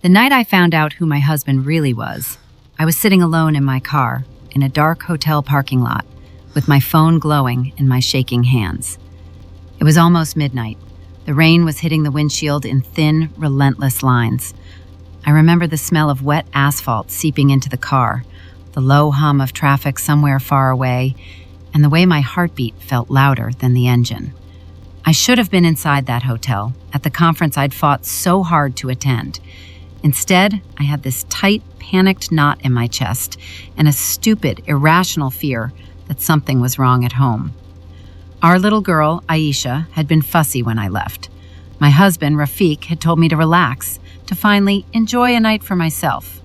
The night I found out who my husband really was, I was sitting alone in my car in a dark hotel parking lot with my phone glowing in my shaking hands. It was almost midnight. The rain was hitting the windshield in thin, relentless lines. I remember the smell of wet asphalt seeping into the car, the low hum of traffic somewhere far away, and the way my heartbeat felt louder than the engine. I should have been inside that hotel, at the conference I'd fought so hard to attend. Instead, I had this tight, panicked knot in my chest and a stupid, irrational fear that something was wrong at home. Our little girl, Aisha, had been fussy when I left. My husband, Rafiq, had told me to relax, to finally enjoy a night for myself.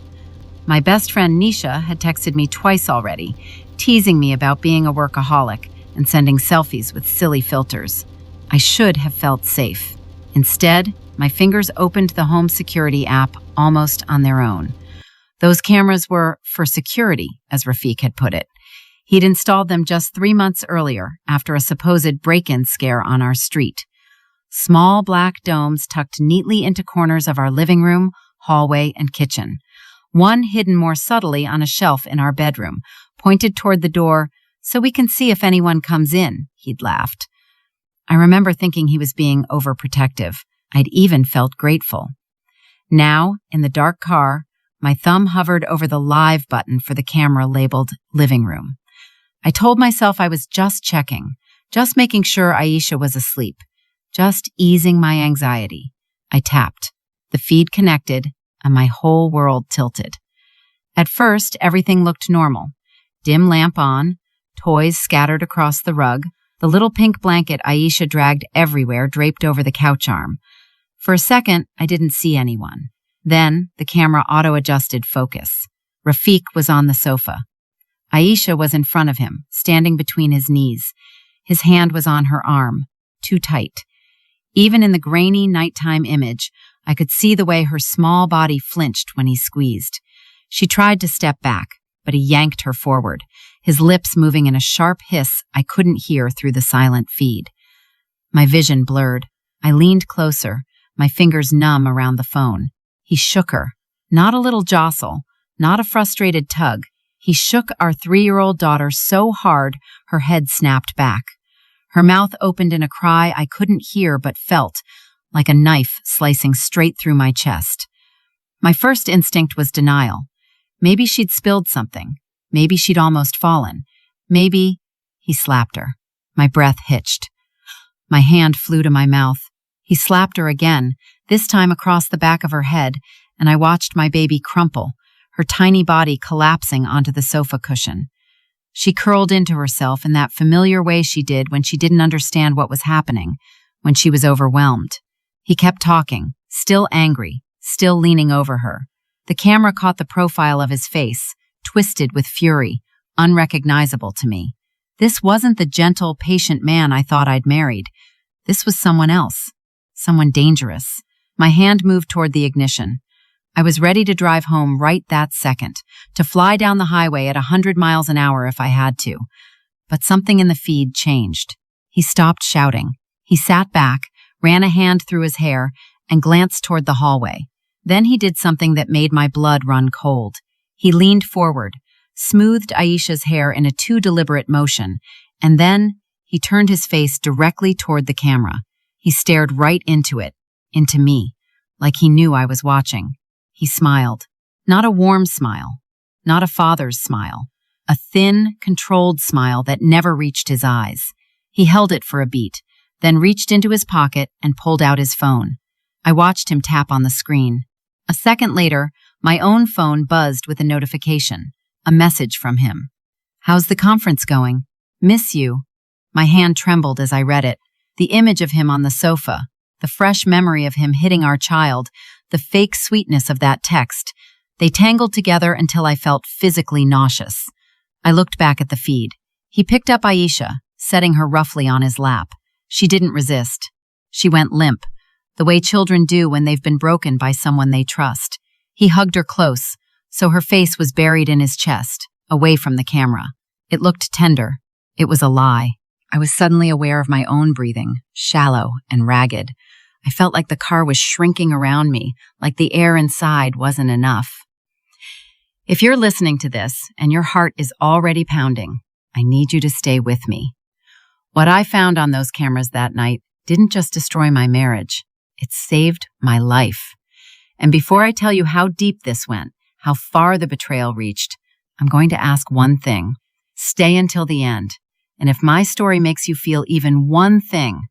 My best friend, Nisha, had texted me twice already, teasing me about being a workaholic and sending selfies with silly filters. I should have felt safe. Instead, my fingers opened the home security app almost on their own. Those cameras were for security, as Rafiq had put it. He'd installed them just 3 months earlier, after a supposed break-in scare on our street. Small black domes tucked neatly into corners of our living room, hallway, and kitchen. One hidden more subtly on a shelf in our bedroom, pointed toward the door, so we can see if anyone comes in, he'd laughed. I remember thinking he was being overprotective. I'd even felt grateful. Now, in the dark car, my thumb hovered over the live button for the camera labeled living room. I told myself I was just checking, just making sure Aisha was asleep, just easing my anxiety. I tapped. The feed connected, and my whole world tilted. At first, everything looked normal. Dim lamp on, toys scattered across the rug, the little pink blanket Aisha dragged everywhere draped over the couch arm. For a second, I didn't see anyone. Then, the camera auto-adjusted focus. Rafiq was on the sofa. Aisha was in front of him, standing between his knees. His hand was on her arm, too tight. Even in the grainy nighttime image, I could see the way her small body flinched when he squeezed. She tried to step back, but he yanked her forward, his lips moving in a sharp hiss I couldn't hear through the silent feed. My vision blurred. I leaned closer, my fingers numb around the phone. He shook her. Not a little jostle, not a frustrated tug. He shook our 3-year-old daughter so hard her head snapped back. Her mouth opened in a cry I couldn't hear but felt, like a knife slicing straight through my chest. My first instinct was denial. Maybe she'd spilled something. Maybe she'd almost fallen. Maybe... He slapped her. My breath hitched. My hand flew to my mouth. He slapped her again, this time across the back of her head, and I watched my baby crumple, her tiny body collapsing onto the sofa cushion. She curled into herself in that familiar way she did when she didn't understand what was happening, when she was overwhelmed. He kept talking, still angry, still leaning over her. The camera caught the profile of his face, twisted with fury, unrecognizable to me. This wasn't the gentle, patient man I thought I'd married. This was someone else, someone dangerous. My hand moved toward the ignition. I was ready to drive home right that second, to fly down the highway at 100 miles an hour if I had to. But something in the feed changed. He stopped shouting. He sat back, ran a hand through his hair, and glanced toward the hallway. Then he did something that made my blood run cold. He leaned forward, smoothed Aisha's hair in a too deliberate motion, and then he turned his face directly toward the camera. He stared right into it, into me, like he knew I was watching. He smiled. Not a warm smile, not a father's smile, a thin, controlled smile that never reached his eyes. He held it for a beat, then reached into his pocket and pulled out his phone. I watched him tap on the screen. A second later, my own phone buzzed with a notification, a message from him. "How's the conference going? Miss you." My hand trembled as I read it. The image of him on the sofa, the fresh memory of him hitting our child, the fake sweetness of that text. They tangled together until I felt physically nauseous. I looked back at the feed. He picked up Aisha, setting her roughly on his lap. She didn't resist. She went limp, the way children do when they've been broken by someone they trust. He hugged her close, so her face was buried in his chest, away from the camera. It looked tender. It was a lie. I was suddenly aware of my own breathing, shallow and ragged. I felt like the car was shrinking around me, like the air inside wasn't enough. If you're listening to this and your heart is already pounding, I need you to stay with me. What I found on those cameras that night didn't just destroy my marriage, it saved my life. And before I tell you how deep this went, how far the betrayal reached, I'm going to ask one thing. Stay until the end. And if my story makes you feel even one thing,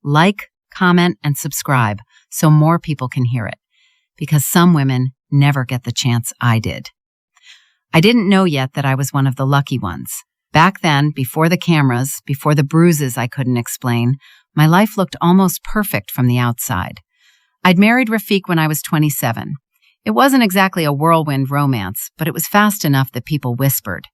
like, comment, and subscribe so more people can hear it. Because some women never get the chance I did. I didn't know yet that I was one of the lucky ones. Back then, before the cameras, before the bruises I couldn't explain, my life looked almost perfect from the outside. I'd married Rafiq when I was 27. It wasn't exactly a whirlwind romance, but it was fast enough that people whispered.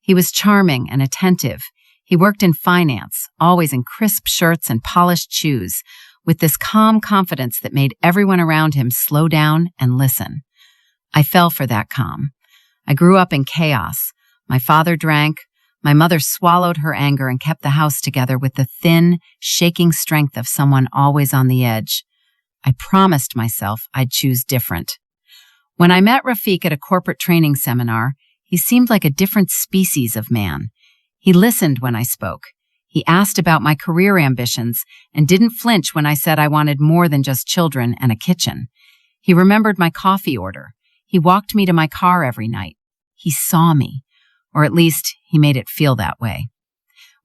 He was charming and attentive. He worked in finance, always in crisp shirts and polished shoes, with this calm confidence that made everyone around him slow down and listen. I fell for that calm. I grew up in chaos. My father drank. My mother swallowed her anger and kept the house together with the thin, shaking strength of someone always on the edge. I promised myself I'd choose different. When I met Rafiq at a corporate training seminar, he seemed like a different species of man. He listened when I spoke. He asked about my career ambitions and didn't flinch when I said I wanted more than just children and a kitchen. He remembered my coffee order. He walked me to my car every night. He saw me, or at least he made it feel that way.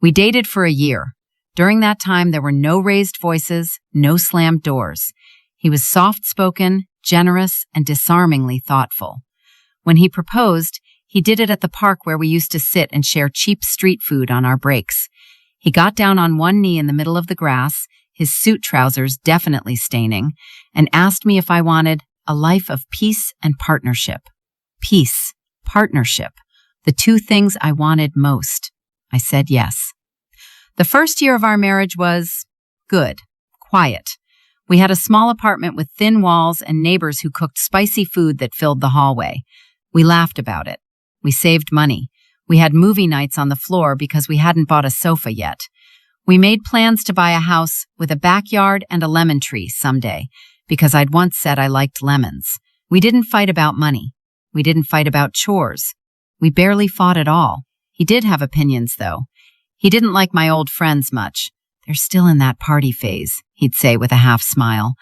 We dated for a year. During that time, there were no raised voices, no slammed doors. He was soft-spoken, generous, and disarmingly thoughtful. When he proposed, he did it at the park where we used to sit and share cheap street food on our breaks. He got down on one knee in the middle of the grass, his suit trousers definitely staining, and asked me if I wanted a life of peace and partnership. Peace, partnership, the two things I wanted most. I said yes. The first year of our marriage was good, quiet. We had a small apartment with thin walls and neighbors who cooked spicy food that filled the hallway. We laughed about it. We saved money. We had movie nights on the floor because we hadn't bought a sofa yet. We made plans to buy a house with a backyard and a lemon tree someday because I'd once said I liked lemons. We didn't fight about money. We didn't fight about chores. We barely fought at all. He did have opinions, though. He didn't like my old friends much. They're still in that party phase, he'd say with a half smile.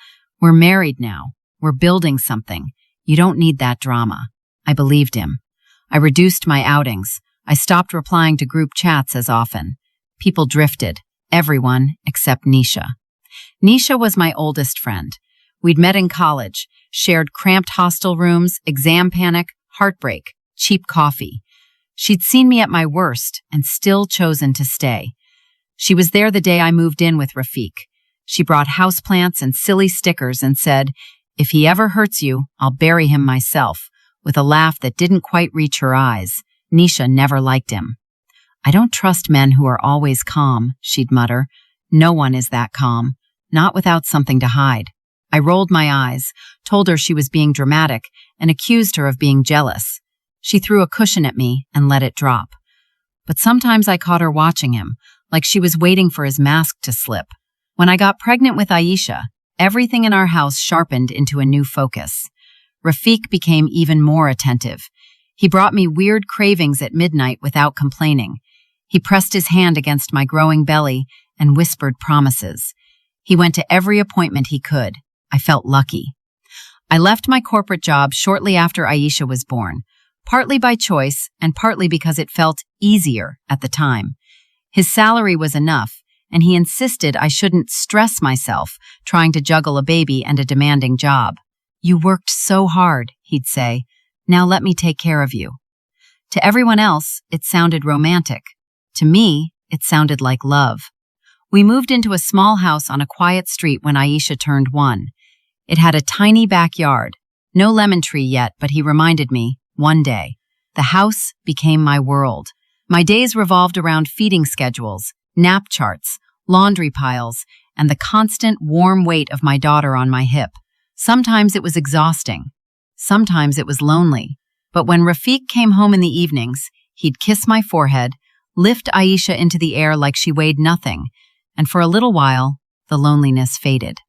We're married now. We're building something. You don't need that drama. I believed him. I reduced my outings. I stopped replying to group chats as often. People drifted. Everyone except Nisha. Nisha was my oldest friend. We'd met in college, shared cramped hostel rooms, exam panic, heartbreak, cheap coffee. She'd seen me at my worst and still chosen to stay. She was there the day I moved in with Rafiq. She brought houseplants and silly stickers and said, "If he ever hurts you, I'll bury him myself," with a laugh that didn't quite reach her eyes. Nisha never liked him. "I don't trust men who are always calm," she'd mutter. "No one is that calm, not without something to hide." I rolled my eyes, told her she was being dramatic, and accused her of being jealous. She threw a cushion at me and let it drop. But sometimes I caught her watching him, like she was waiting for his mask to slip. When I got pregnant with Aisha, everything in our house sharpened into a new focus. Rafiq became even more attentive. He brought me weird cravings at midnight without complaining. He pressed his hand against my growing belly and whispered promises. He went to every appointment he could. I felt lucky. I left my corporate job shortly after Aisha was born, partly by choice and partly because it felt easier at the time. His salary was enough, and he insisted I shouldn't stress myself trying to juggle a baby and a demanding job. "You worked so hard," he'd say. "Now let me take care of you." To everyone else, it sounded romantic. To me, it sounded like love. We moved into a small house on a quiet street when Aisha turned 1. It had a tiny backyard. No lemon tree yet, but he reminded me, one day. The house became my world. My days revolved around feeding schedules, nap charts, laundry piles, and the constant warm weight of my daughter on my hip. Sometimes it was exhausting. Sometimes it was lonely. But when Rafiq came home in the evenings, he'd kiss my forehead, lift Aisha into the air like she weighed nothing, and for a little while, the loneliness faded.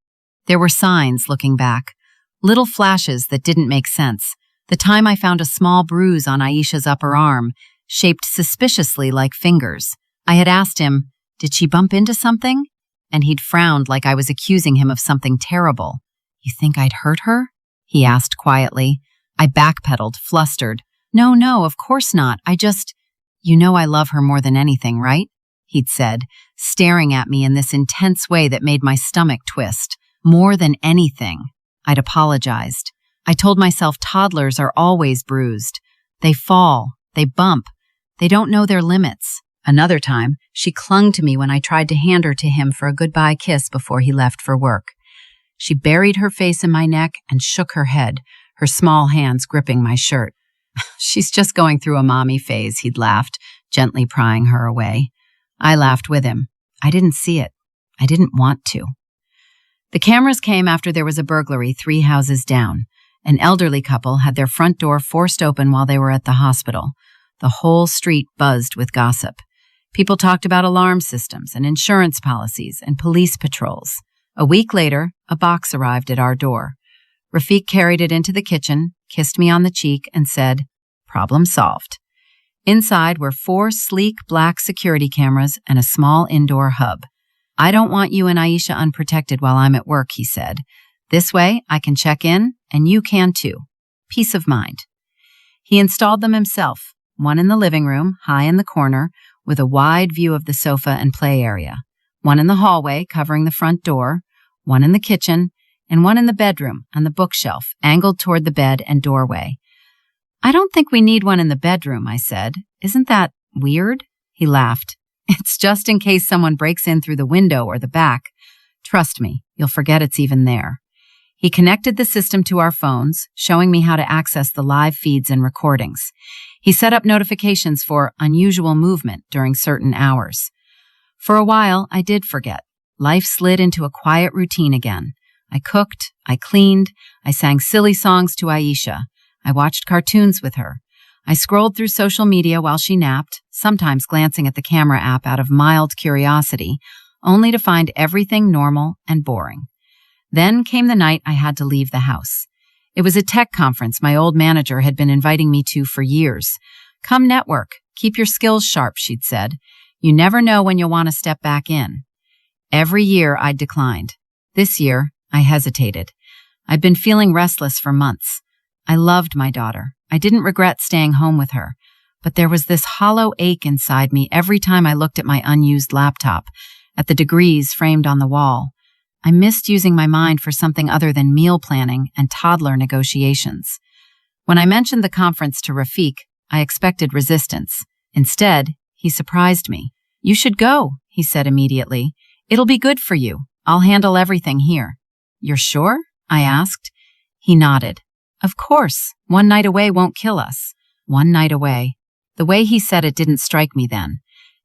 There were signs looking back, little flashes that didn't make sense. The time I found a small bruise on Aisha's upper arm, shaped suspiciously like fingers. I had asked him, "Did she bump into something?" And he'd frowned like I was accusing him of something terrible. "You think I'd hurt her?" he asked quietly. I backpedaled, flustered. No, of course not. You know I love her more than anything, right?" he'd said, staring at me in this intense way that made my stomach twist. More than anything. I'd apologized. I told myself toddlers are always bruised. They fall, they bump, they don't know their limits. Another time, she clung to me when I tried to hand her to him for a goodbye kiss before he left for work. She buried her face in my neck and shook her head, her small hands gripping my shirt. "She's just going through a mommy phase," he'd laughed, gently prying her away. I laughed with him. I didn't see it. I didn't want to. The cameras came after there was a burglary 3 houses down. An elderly couple had their front door forced open while they were at the hospital. The whole street buzzed with gossip. People talked about alarm systems and insurance policies and police patrols. A week later, a box arrived at our door. Rafiq carried it into the kitchen, kissed me on the cheek, and said, "Problem solved." Inside were 4 sleek black security cameras and a small indoor hub. "I don't want you and Aisha unprotected while I'm at work," he said. "This way, I can check in, and you can too. Peace of mind." He installed them himself, one in the living room, high in the corner, with a wide view of the sofa and play area, one in the hallway covering the front door, one in the kitchen, and one in the bedroom on the bookshelf, angled toward the bed and doorway. "I don't think we need one in the bedroom," I said. "Isn't that weird?" He laughed. "It's just in case someone breaks in through the window or the back. Trust me, you'll forget it's even there." He connected the system to our phones, showing me how to access the live feeds and recordings. He set up notifications for unusual movement during certain hours. For a while, I did forget. Life slid into a quiet routine again. I cooked, I cleaned, I sang silly songs to Aisha. I watched cartoons with her. I scrolled through social media while she napped, sometimes glancing at the camera app out of mild curiosity, only to find everything normal and boring. Then came the night I had to leave the house. It was a tech conference my old manager had been inviting me to for years. "Come network, keep your skills sharp," she'd said. "You never know when you'll want to step back in." Every year I'd declined. This year, I hesitated. I'd been feeling restless for months. I loved my daughter. I didn't regret staying home with her. But there was this hollow ache inside me every time I looked at my unused laptop, at the degrees framed on the wall. I missed using my mind for something other than meal planning and toddler negotiations. When I mentioned the conference to Rafiq, I expected resistance. Instead, he surprised me. "You should go," he said immediately. "It'll be good for you. I'll handle everything here." "You're sure?" I asked. He nodded. "Of course. 1 night away won't kill us." 1 night away. The way he said it didn't strike me then.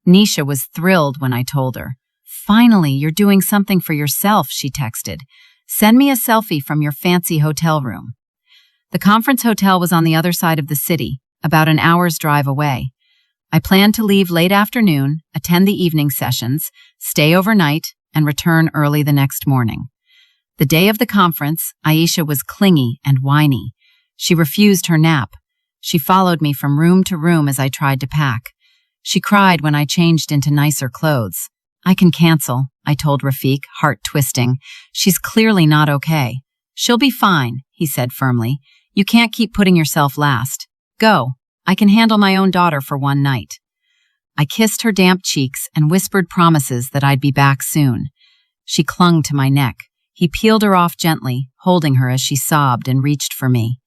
Nisha was thrilled when I told her. "Finally, you're doing something for yourself," she texted. "Send me a selfie from your fancy hotel room." The conference hotel was on the other side of the city, about an hour's drive away. I planned to leave late afternoon, attend the evening sessions, stay overnight, and return early the next morning. The day of the conference, Aisha was clingy and whiny. She refused her nap. She followed me from room to room as I tried to pack. She cried when I changed into nicer clothes. "I can cancel," I told Rafiq, heart twisting. "She's clearly not okay." "She'll be fine," he said firmly. "You can't keep putting yourself last. Go. I can handle my own daughter for 1 night." I kissed her damp cheeks and whispered promises that I'd be back soon. She clung to my neck. He peeled her off gently, holding her as she sobbed and reached for me.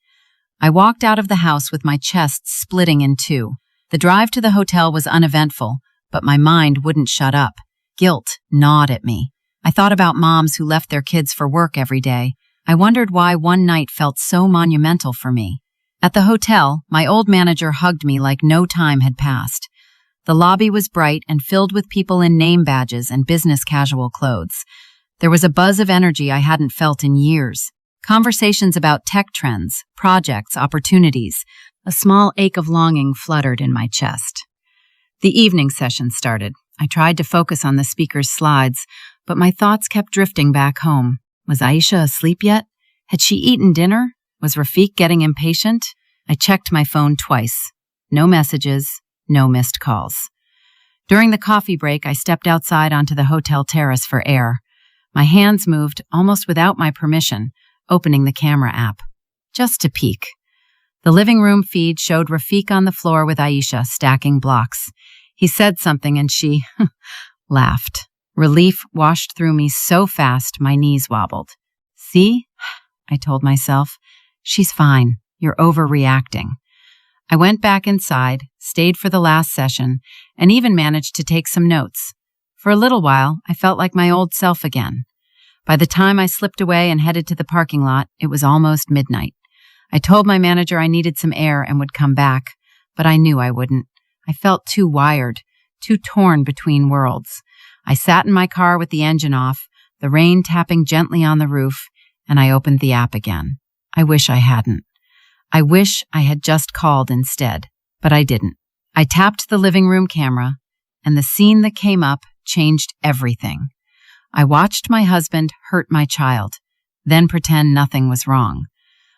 I walked out of the house with my chest splitting in 2. The drive to the hotel was uneventful, but my mind wouldn't shut up. Guilt gnawed at me. I thought about moms who left their kids for work every day. I wondered why 1 night felt so monumental for me. At the hotel, my old manager hugged me like no time had passed. The lobby was bright and filled with people in name badges and business casual clothes. There was a buzz of energy I hadn't felt in years. Conversations about tech trends, projects, opportunities. A small ache of longing fluttered in my chest. The evening session started. I tried to focus on the speaker's slides, but my thoughts kept drifting back home. Was Aisha asleep yet? Had she eaten dinner? Was Rafiq getting impatient? I checked my phone twice. No messages, no missed calls. During the coffee break, I stepped outside onto the hotel terrace for air. My hands moved, almost without my permission, opening the camera app. Just to peek. The living room feed showed Rafiq on the floor with Aisha stacking blocks. He said something and she laughed. Relief washed through me so fast my knees wobbled. See? I told myself. She's fine. You're overreacting. I went back inside, stayed for the last session, and even managed to take some notes. For a little while, I felt like my old self again. By the time I slipped away and headed to the parking lot, it was almost midnight. I told my manager I needed some air and would come back, but I knew I wouldn't. I felt too wired, too torn between worlds. I sat in my car with the engine off, the rain tapping gently on the roof, and I opened the app again. I wish I hadn't. I wish I had just called instead, but I didn't. I tapped the living room camera, and the scene that came up changed everything. I watched my husband hurt my child, then pretend nothing was wrong.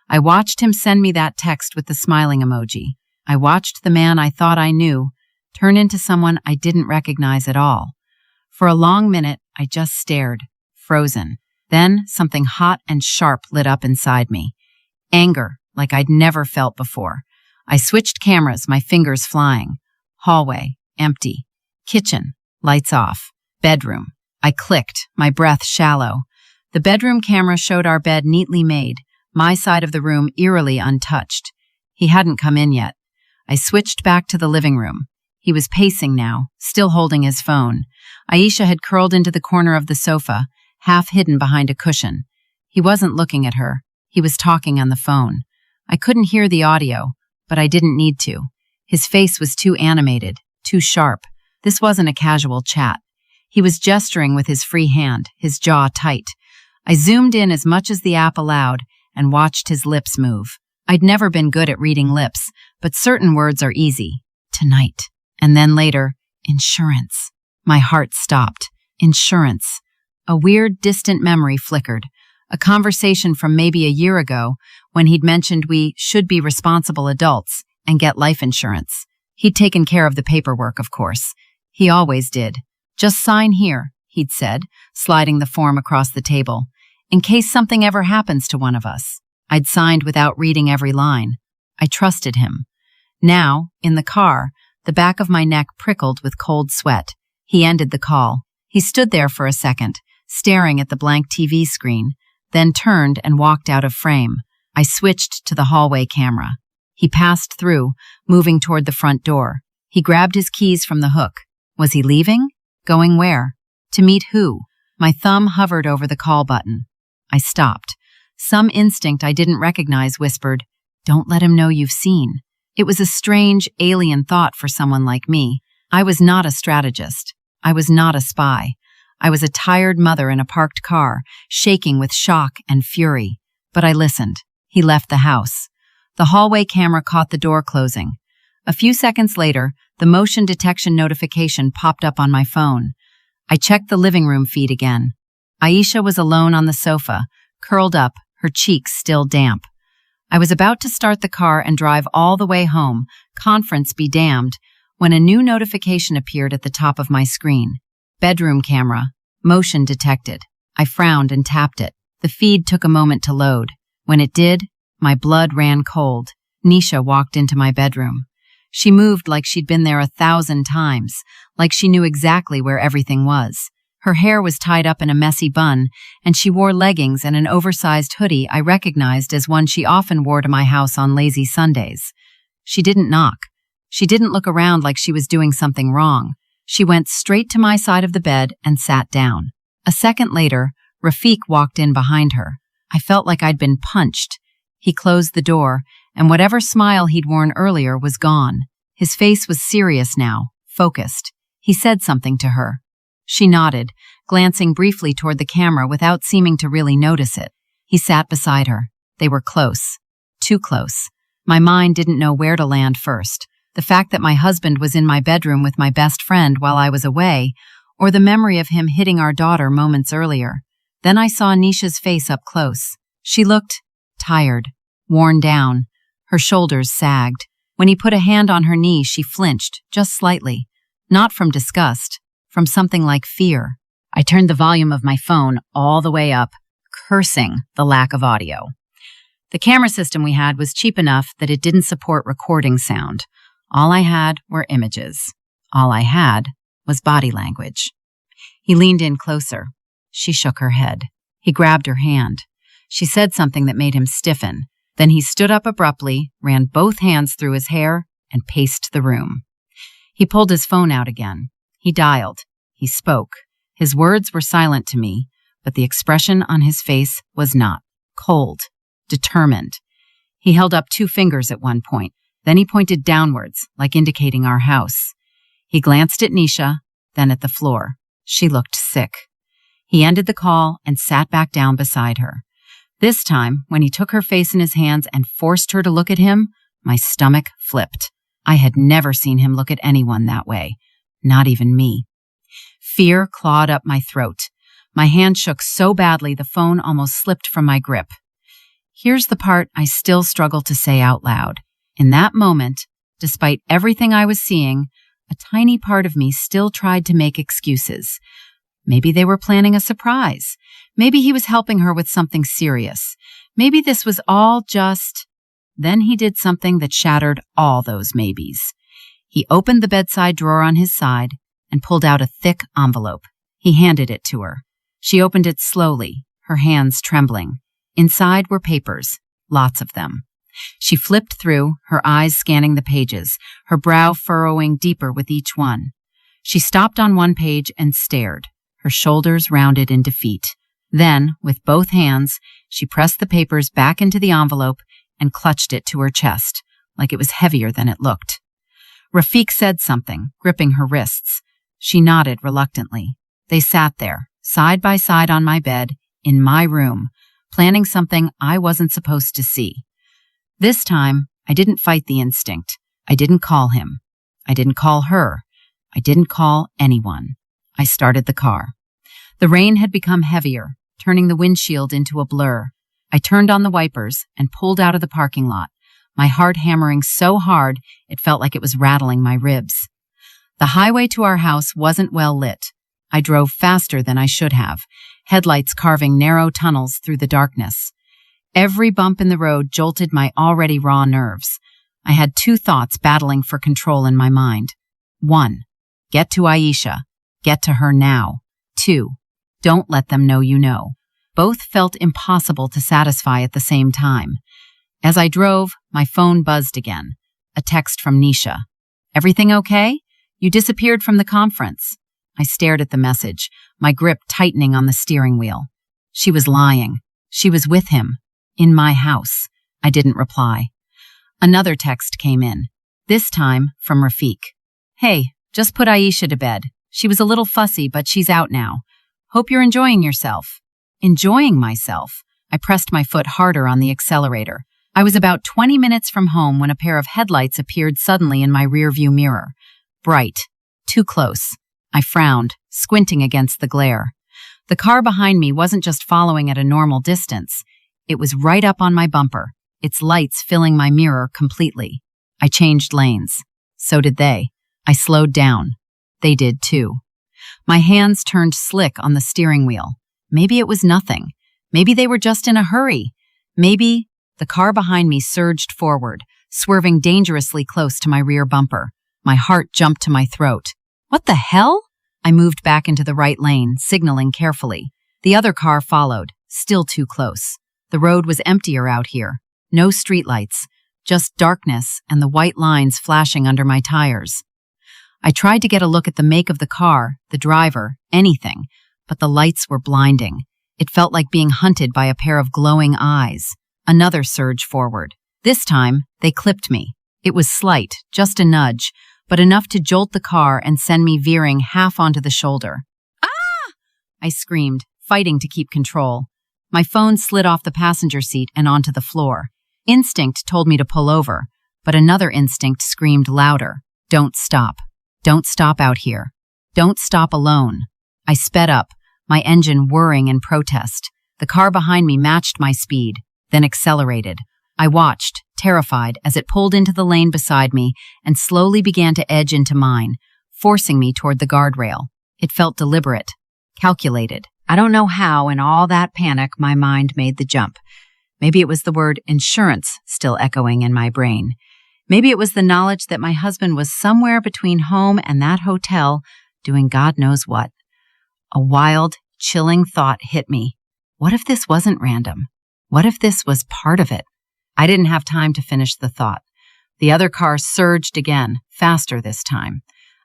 I watched him send me that text with the smiling emoji. I watched the man I thought I knew turn into someone I didn't recognize at all. For a long minute, I just stared, frozen. Then something hot and sharp lit up inside me. Anger, like I'd never felt before. I switched cameras, my fingers flying. Hallway, empty. Kitchen, lights off. Bedroom. I clicked, my breath shallow. The bedroom camera showed our bed neatly made, my side of the room eerily untouched. He hadn't come in yet. I switched back to the living room. He was pacing now, still holding his phone. Aisha had curled into the corner of the sofa, half hidden behind a cushion. He wasn't looking at her. He was talking on the phone. I couldn't hear the audio, but I didn't need to. His face was too animated, too sharp. This wasn't a casual chat. He was gesturing with his free hand, his jaw tight. I zoomed in as much as the app allowed and watched his lips move. I'd never been good at reading lips, but certain words are easy. Tonight. And then later, insurance. My heart stopped. Insurance. A weird, distant memory flickered. A conversation from maybe a year ago when he'd mentioned we should be responsible adults and get life insurance. He'd taken care of the paperwork, of course. He always did. Just sign here, he'd said, sliding the form across the table. In case something ever happens to one of us. I'd signed without reading every line. I trusted him. Now, in the car, the back of my neck prickled with cold sweat. He ended the call. He stood there for a second, staring at the blank TV screen, then turned and walked out of frame. I switched to the hallway camera. He passed through, moving toward the front door. He grabbed his keys from the hook. Was he leaving? Going where? To meet who? My thumb hovered over the call button. I stopped. Some instinct I didn't recognize whispered, "Don't let him know you've seen." It was a strange, alien thought for someone like me. I was not a strategist. I was not a spy. I was a tired mother in a parked car, shaking with shock and fury. But I listened. He left the house. The hallway camera caught the door closing. A few seconds later, the motion detection notification popped up on my phone. I checked the living room feed again. Aisha was alone on the sofa, curled up, her cheeks still damp. I was about to start the car and drive all the way home, conference be damned, when a new notification appeared at the top of my screen. Bedroom camera. Motion detected. I frowned and tapped it. The feed took a moment to load. When it did, my blood ran cold. Nisha walked into my bedroom. She moved like she'd been there 1,000 times, like she knew exactly where everything was. Her hair was tied up in a messy bun, and she wore leggings and an oversized hoodie I recognized as one she often wore to my house on lazy Sundays. She didn't knock. She didn't look around like she was doing something wrong. She went straight to my side of the bed and sat down. A second later, Rafiq walked in behind her. I felt like I'd been punched. He closed the door, and whatever smile he'd worn earlier was gone. His face was serious now, focused. He said something to her. She nodded, glancing briefly toward the camera without seeming to really notice it. He sat beside her. They were close. Too close. My mind didn't know where to land first. The fact that my husband was in my bedroom with my best friend while I was away, or the memory of him hitting our daughter moments earlier. Then I saw Nisha's face up close. She looked tired, worn down. Her shoulders sagged. When he put a hand on her knee, she flinched, just slightly. Not from disgust, from something like fear. I turned the volume of my phone all the way up, cursing the lack of audio. The camera system we had was cheap enough that it didn't support recording sound. All I had were images. All I had was body language. He leaned in closer. She shook her head. He grabbed her hand. She said something that made him stiffen. Then he stood up abruptly, ran both hands through his hair, and paced the room. He pulled his phone out again. He dialed. He spoke. His words were silent to me, but the expression on his face was not. Cold. Determined. He held up 2 fingers at one point. Then he pointed downwards, like indicating our house. He glanced at Nisha, then at the floor. She looked sick. He ended the call and sat back down beside her. This time, when he took her face in his hands and forced her to look at him, my stomach flipped. I had never seen him look at anyone that way, not even me. Fear clawed up my throat. My hand shook so badly the phone almost slipped from my grip. Here's the part I still struggle to say out loud. In that moment, despite everything I was seeing, a tiny part of me still tried to make excuses. Maybe they were planning a surprise. Maybe he was helping her with something serious. Maybe this was all just... Then he did something that shattered all those maybes. He opened the bedside drawer on his side and pulled out a thick envelope. He handed it to her. She opened it slowly, her hands trembling. Inside were papers, lots of them. She flipped through, her eyes scanning the pages, her brow furrowing deeper with each one. She stopped on one page and stared, her shoulders rounded in defeat. Then, with both hands, she pressed the papers back into the envelope and clutched it to her chest, like it was heavier than it looked. Rafiq said something, gripping her wrists. She nodded reluctantly. They sat there, side by side on my bed, in my room, planning something I wasn't supposed to see. This time, I didn't fight the instinct. I didn't call him. I didn't call her. I didn't call anyone. I started the car. The rain had become heavier, turning the windshield into a blur. I turned on the wipers and pulled out of the parking lot, my heart hammering so hard it felt like it was rattling my ribs. The highway to our house wasn't well lit. I drove faster than I should have, headlights carving narrow tunnels through the darkness. Every bump in the road jolted my already raw nerves. I had 2 thoughts battling for control in my mind. 1, get to Aisha. Get to her now. 2, don't let them know you know. Both felt impossible to satisfy at the same time. As I drove, my phone buzzed again. A text from Nisha. Everything okay? You disappeared from the conference. I stared at the message, my grip tightening on the steering wheel. She was lying. She was with him. In my house. I didn't reply. Another text came in. This time from Rafiq. Hey, just put Aisha to bed. She was a little fussy, but she's out now. Hope you're enjoying yourself. Enjoying myself? I pressed my foot harder on the accelerator. I was about 20 minutes from home when a pair of headlights appeared suddenly in my rearview mirror. Bright. Too close. I frowned, squinting against the glare. The car behind me wasn't just following at a normal distance. It was right up on my bumper, its lights filling my mirror completely. I changed lanes. So did they. I slowed down. They did too. My hands turned slick on the steering wheel. Maybe it was nothing. Maybe they were just in a hurry. Maybe the car behind me surged forward, swerving dangerously close to my rear bumper. My heart jumped to my throat. What the hell? I moved back into the right lane, signaling carefully. The other car followed, still too close. The road was emptier out here. No streetlights, just darkness and the white lines flashing under my tires. I tried to get a look at the make of the car, the driver, anything, but the lights were blinding. It felt like being hunted by a pair of glowing eyes. Another surge forward. This time, they clipped me. It was slight, just a nudge, but enough to jolt the car and send me veering half onto the shoulder. Ah! I screamed, fighting to keep control. My phone slid off the passenger seat and onto the floor. Instinct told me to pull over, but another instinct screamed louder. Don't stop. Don't stop out here. Don't stop alone. I sped up, my engine whirring in protest. The car behind me matched my speed, then accelerated. I watched, terrified, as it pulled into the lane beside me and slowly began to edge into mine, forcing me toward the guardrail. It felt deliberate, calculated. I don't know how, in all that panic, my mind made the jump. Maybe it was the word insurance still echoing in my brain. Maybe it was the knowledge that my husband was somewhere between home and that hotel, doing God knows what. A wild, chilling thought hit me. What if this wasn't random? What if this was part of it? I didn't have time to finish the thought. The other car surged again, faster this time.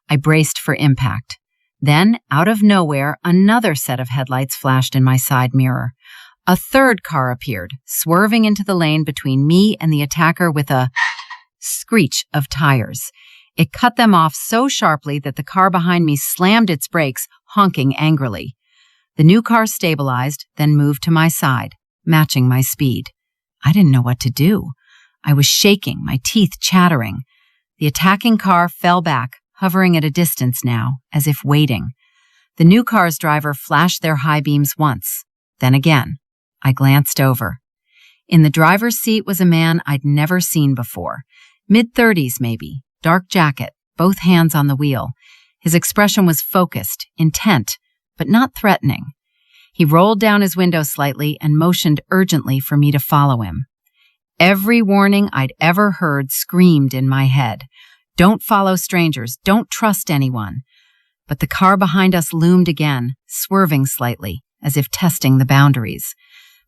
I braced for impact. Then, out of nowhere, another set of headlights flashed in my side mirror. A third car appeared, swerving into the lane between me and the attacker with a screech of tires. It cut them off so sharply that the car behind me slammed its brakes, honking angrily. The new car stabilized, then moved to my side, matching my speed. I didn't know what to do. I was shaking, my teeth chattering. The attacking car fell back, hovering at a distance now, as if waiting. The new car's driver flashed their high beams once, then again. I glanced over. In the driver's seat was a man I'd never seen before. Mid-30s maybe, dark jacket, both hands on the wheel. His expression was focused, intent, but not threatening. He rolled down his window slightly and motioned urgently for me to follow him. Every warning I'd ever heard screamed in my head. Don't follow strangers, don't trust anyone. But the car behind us loomed again, swerving slightly, as if testing the boundaries.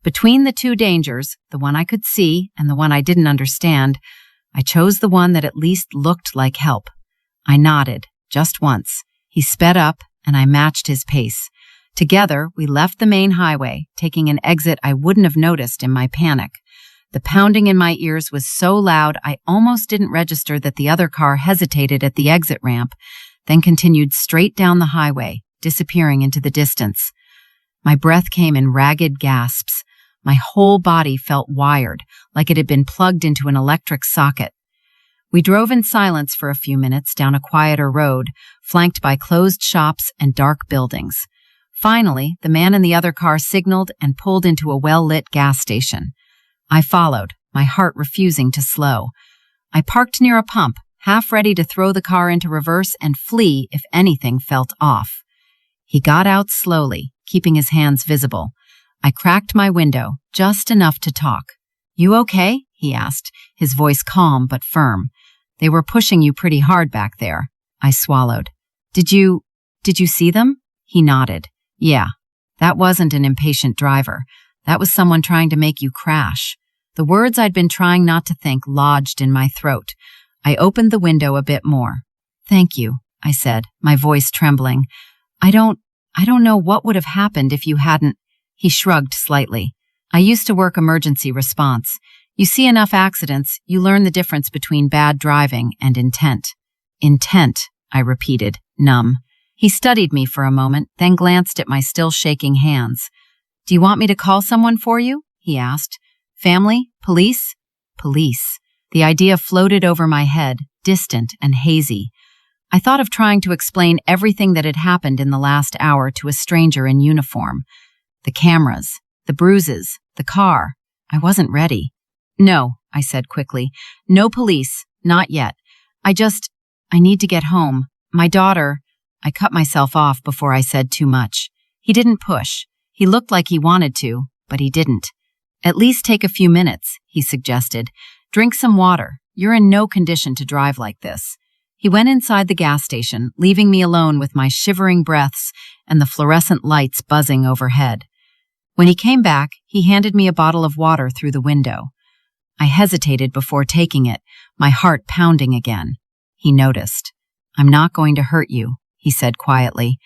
Between the two dangers, the one I could see and the one I didn't understand, I chose the one that at least looked like help. I nodded, just once. He sped up, and I matched his pace. Together, we left the main highway, taking an exit I wouldn't have noticed in my panic. The pounding in my ears was so loud I almost didn't register that the other car hesitated at the exit ramp, then continued straight down the highway, disappearing into the distance. My breath came in ragged gasps. My whole body felt wired, like it had been plugged into an electric socket. We drove in silence for a few minutes down a quieter road, flanked by closed shops and dark buildings. Finally, the man in the other car signaled and pulled into a well-lit gas station. I followed, my heart refusing to slow. I parked near a pump, half ready to throw the car into reverse and flee if anything felt off. He got out slowly, keeping his hands visible. I cracked my window, just enough to talk. "You okay?" he asked, his voice calm but firm. "They were pushing you pretty hard back there." I swallowed. Did you see them?" He nodded. "Yeah, that wasn't an impatient driver. That was someone trying to make you crash." The words I'd been trying not to think lodged in my throat. I opened the window a bit more. "Thank you," I said, my voice trembling. I don't know what would have happened if you hadn't." He shrugged slightly. "I used to work emergency response. You see enough accidents, you learn the difference between bad driving and intent." "Intent," I repeated, numb. He studied me for a moment, then glanced at my still shaking hands. "Do you want me to call someone for you?" he asked. "Family? Police?" Police. The idea floated over my head, distant and hazy. I thought of trying to explain everything that had happened in the last hour to a stranger in uniform. The cameras, the bruises, the car. I wasn't ready. "No," I said quickly. "No police, not yet. I need to get home. My daughter—" I cut myself off before I said too much. He didn't push. He looked like he wanted to, but he didn't. "At least take a few minutes," he suggested. "Drink some water. You're in no condition to drive like this." He went inside the gas station, leaving me alone with my shivering breaths and the fluorescent lights buzzing overhead. When he came back, he handed me a bottle of water through the window. I hesitated before taking it, my heart pounding again. He noticed. "I'm not going to hurt you," he said quietly.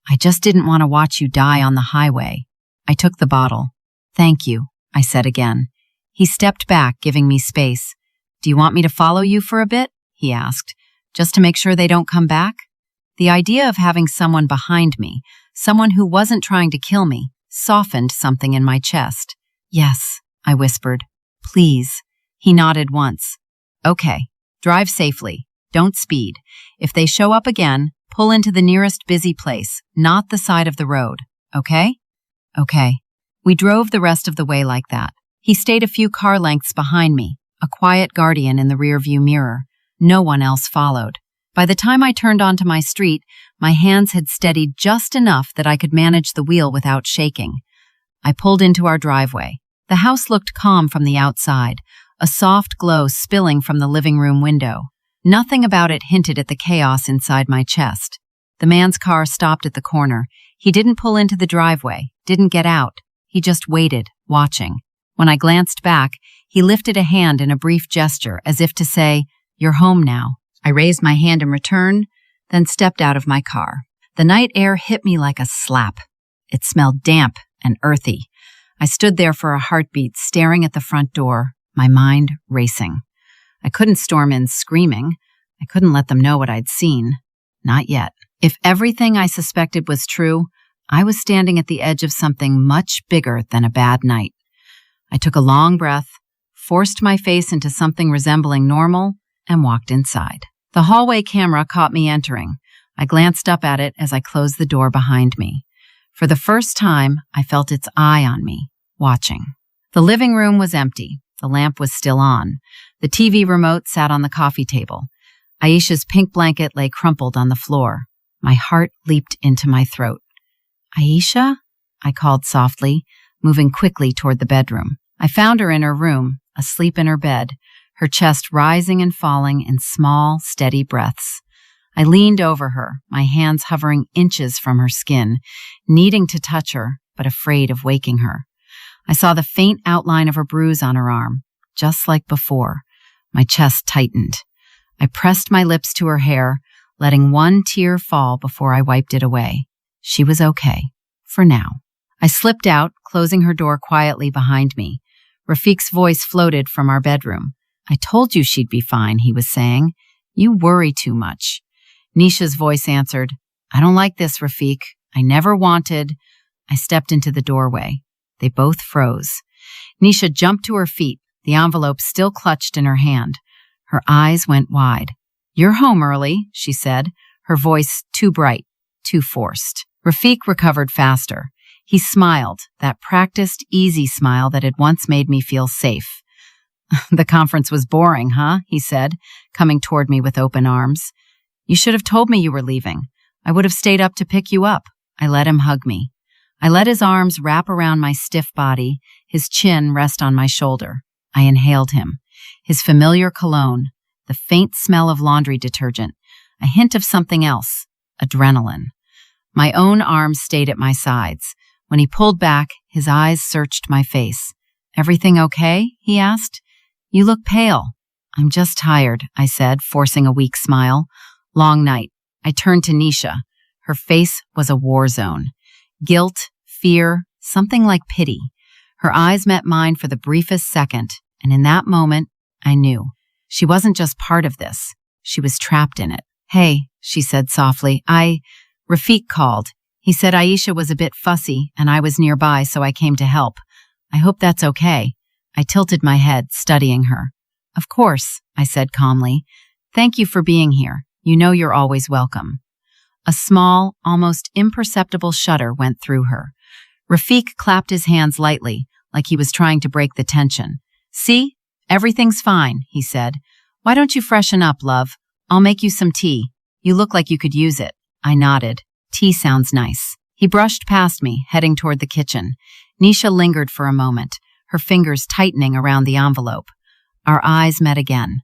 "I just didn't want to watch you die on the highway." I took the bottle. "Thank you," I said again. He stepped back, giving me space. "Do you want me to follow you for a bit?" he asked. "Just to make sure they don't come back?" The idea of having someone behind me, someone who wasn't trying to kill me, softened something in my chest. "Yes," I whispered. "Please." He nodded once. "Okay, drive safely. Don't speed. If they show up again, pull into the nearest busy place, not the side of the road. okay? Okay. We drove the rest of the way like that. He stayed a few car lengths behind me, a quiet guardian in the rearview mirror. No one else followed. By the time I turned onto my street, my hands had steadied just enough that I could manage the wheel without shaking. I pulled into our driveway. The house looked calm from the outside, a soft glow spilling from the living room window. Nothing about it hinted at the chaos inside my chest. The man's car stopped at the corner. He didn't pull into the driveway, didn't get out. He just waited, watching. When I glanced back, he lifted a hand in a brief gesture as if to say, "You're home now." I raised my hand in return, then stepped out of my car. The night air hit me like a slap. It smelled damp and earthy. I stood there for a heartbeat, staring at the front door, my mind racing. I couldn't storm in screaming. I couldn't let them know what I'd seen. Not yet. If everything I suspected was true, I was standing at the edge of something much bigger than a bad night. I took a long breath, forced my face into something resembling normal, and walked inside. The hallway camera caught me entering. I glanced up at it as I closed the door behind me. For the first time, I felt its eye on me, watching. The living room was empty. The lamp was still on. The TV remote sat on the coffee table. Aisha's pink blanket lay crumpled on the floor. My heart leaped into my throat. "Aisha?" I called softly, moving quickly toward the bedroom. I found her in her room, asleep in her bed, her chest rising and falling in small, steady breaths. I leaned over her, my hands hovering inches from her skin, needing to touch her, but afraid of waking her. I saw the faint outline of a bruise on her arm, just like before. My chest tightened. I pressed my lips to her hair, letting one tear fall before I wiped it away. She was okay, for now. I slipped out, closing her door quietly behind me. Rafiq's voice floated from our bedroom. "I told you she'd be fine," he was saying. "You worry too much." Nisha's voice answered, "I don't like this, Rafiq. I never wanted." I stepped into the doorway. They both froze. Nisha jumped to her feet, the envelope still clutched in her hand. Her eyes went wide. "You're home early," she said, her voice too bright, too forced. Rafiq recovered faster. He smiled, that practiced, easy smile that had once made me feel safe. "The conference was boring, huh?" he said, coming toward me with open arms. "You should have told me you were leaving. I would have stayed up to pick you up." I let him hug me. I let his arms wrap around my stiff body, his chin rest on my shoulder. I inhaled him. His familiar cologne, the faint smell of laundry detergent, a hint of something else, adrenaline. My own arms stayed at my sides. When he pulled back, his eyes searched my face. "Everything okay?" he asked. "You look pale." "I'm just tired," I said, forcing a weak smile. "Long night." I turned to Nisha. Her face was a war zone. Guilt, fear, something like pity. Her eyes met mine for the briefest second, and in that moment, I knew. She wasn't just part of this. She was trapped in it. "Hey," she said softly, Rafiq called. He said Aisha was a bit fussy, and I was nearby, so I came to help. I hope that's okay." I tilted my head, studying her. "Of course," I said calmly. "Thank you for being here. You know you're always welcome." A small, almost imperceptible shudder went through her. Rafiq clapped his hands lightly, like he was trying to break the tension. "See? Everything's fine," he said. "Why don't you freshen up, love? I'll make you some tea. You look like you could use it." I nodded. "Tea sounds nice." He brushed past me, heading toward the kitchen. Nisha lingered for a moment, her fingers tightening around the envelope. Our eyes met again.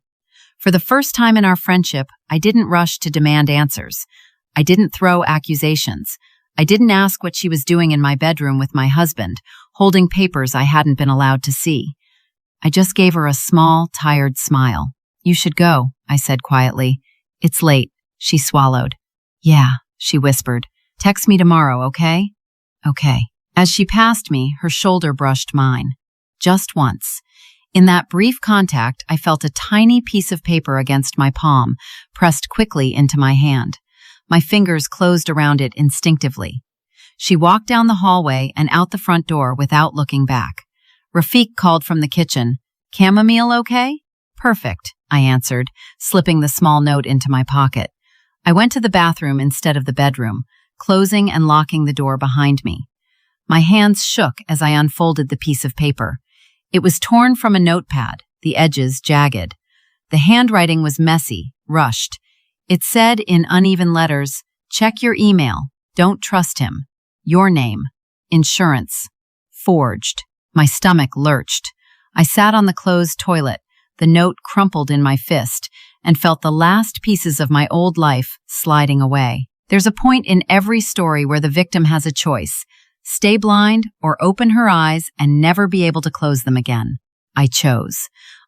For the first time in our friendship, I didn't rush to demand answers. I didn't throw accusations. I didn't ask what she was doing in my bedroom with my husband, holding papers I hadn't been allowed to see. I just gave her a small, tired smile. "You should go," I said quietly. "It's late." She swallowed. "Yeah," she whispered. "Text me tomorrow, okay?" "Okay." As she passed me, her shoulder brushed mine. Just once. In that brief contact, I felt a tiny piece of paper against my palm, pressed quickly into my hand. My fingers closed around it instinctively. She walked down the hallway and out the front door without looking back. Rafiq called from the kitchen. "Chamomile okay?" "Perfect," I answered, slipping the small note into my pocket. I went to the bathroom instead of the bedroom, closing and locking the door behind me. My hands shook as I unfolded the piece of paper. It was torn from a notepad, the edges jagged. The handwriting was messy, rushed. It said in uneven letters, "Check your email. Don't trust him. Your name. Insurance. Forged." My stomach lurched. I sat on the closed toilet, the note crumpled in my fist, and felt the last pieces of my old life sliding away. There's a point in every story where the victim has a choice: stay blind or open her eyes and never be able to close them again. I chose.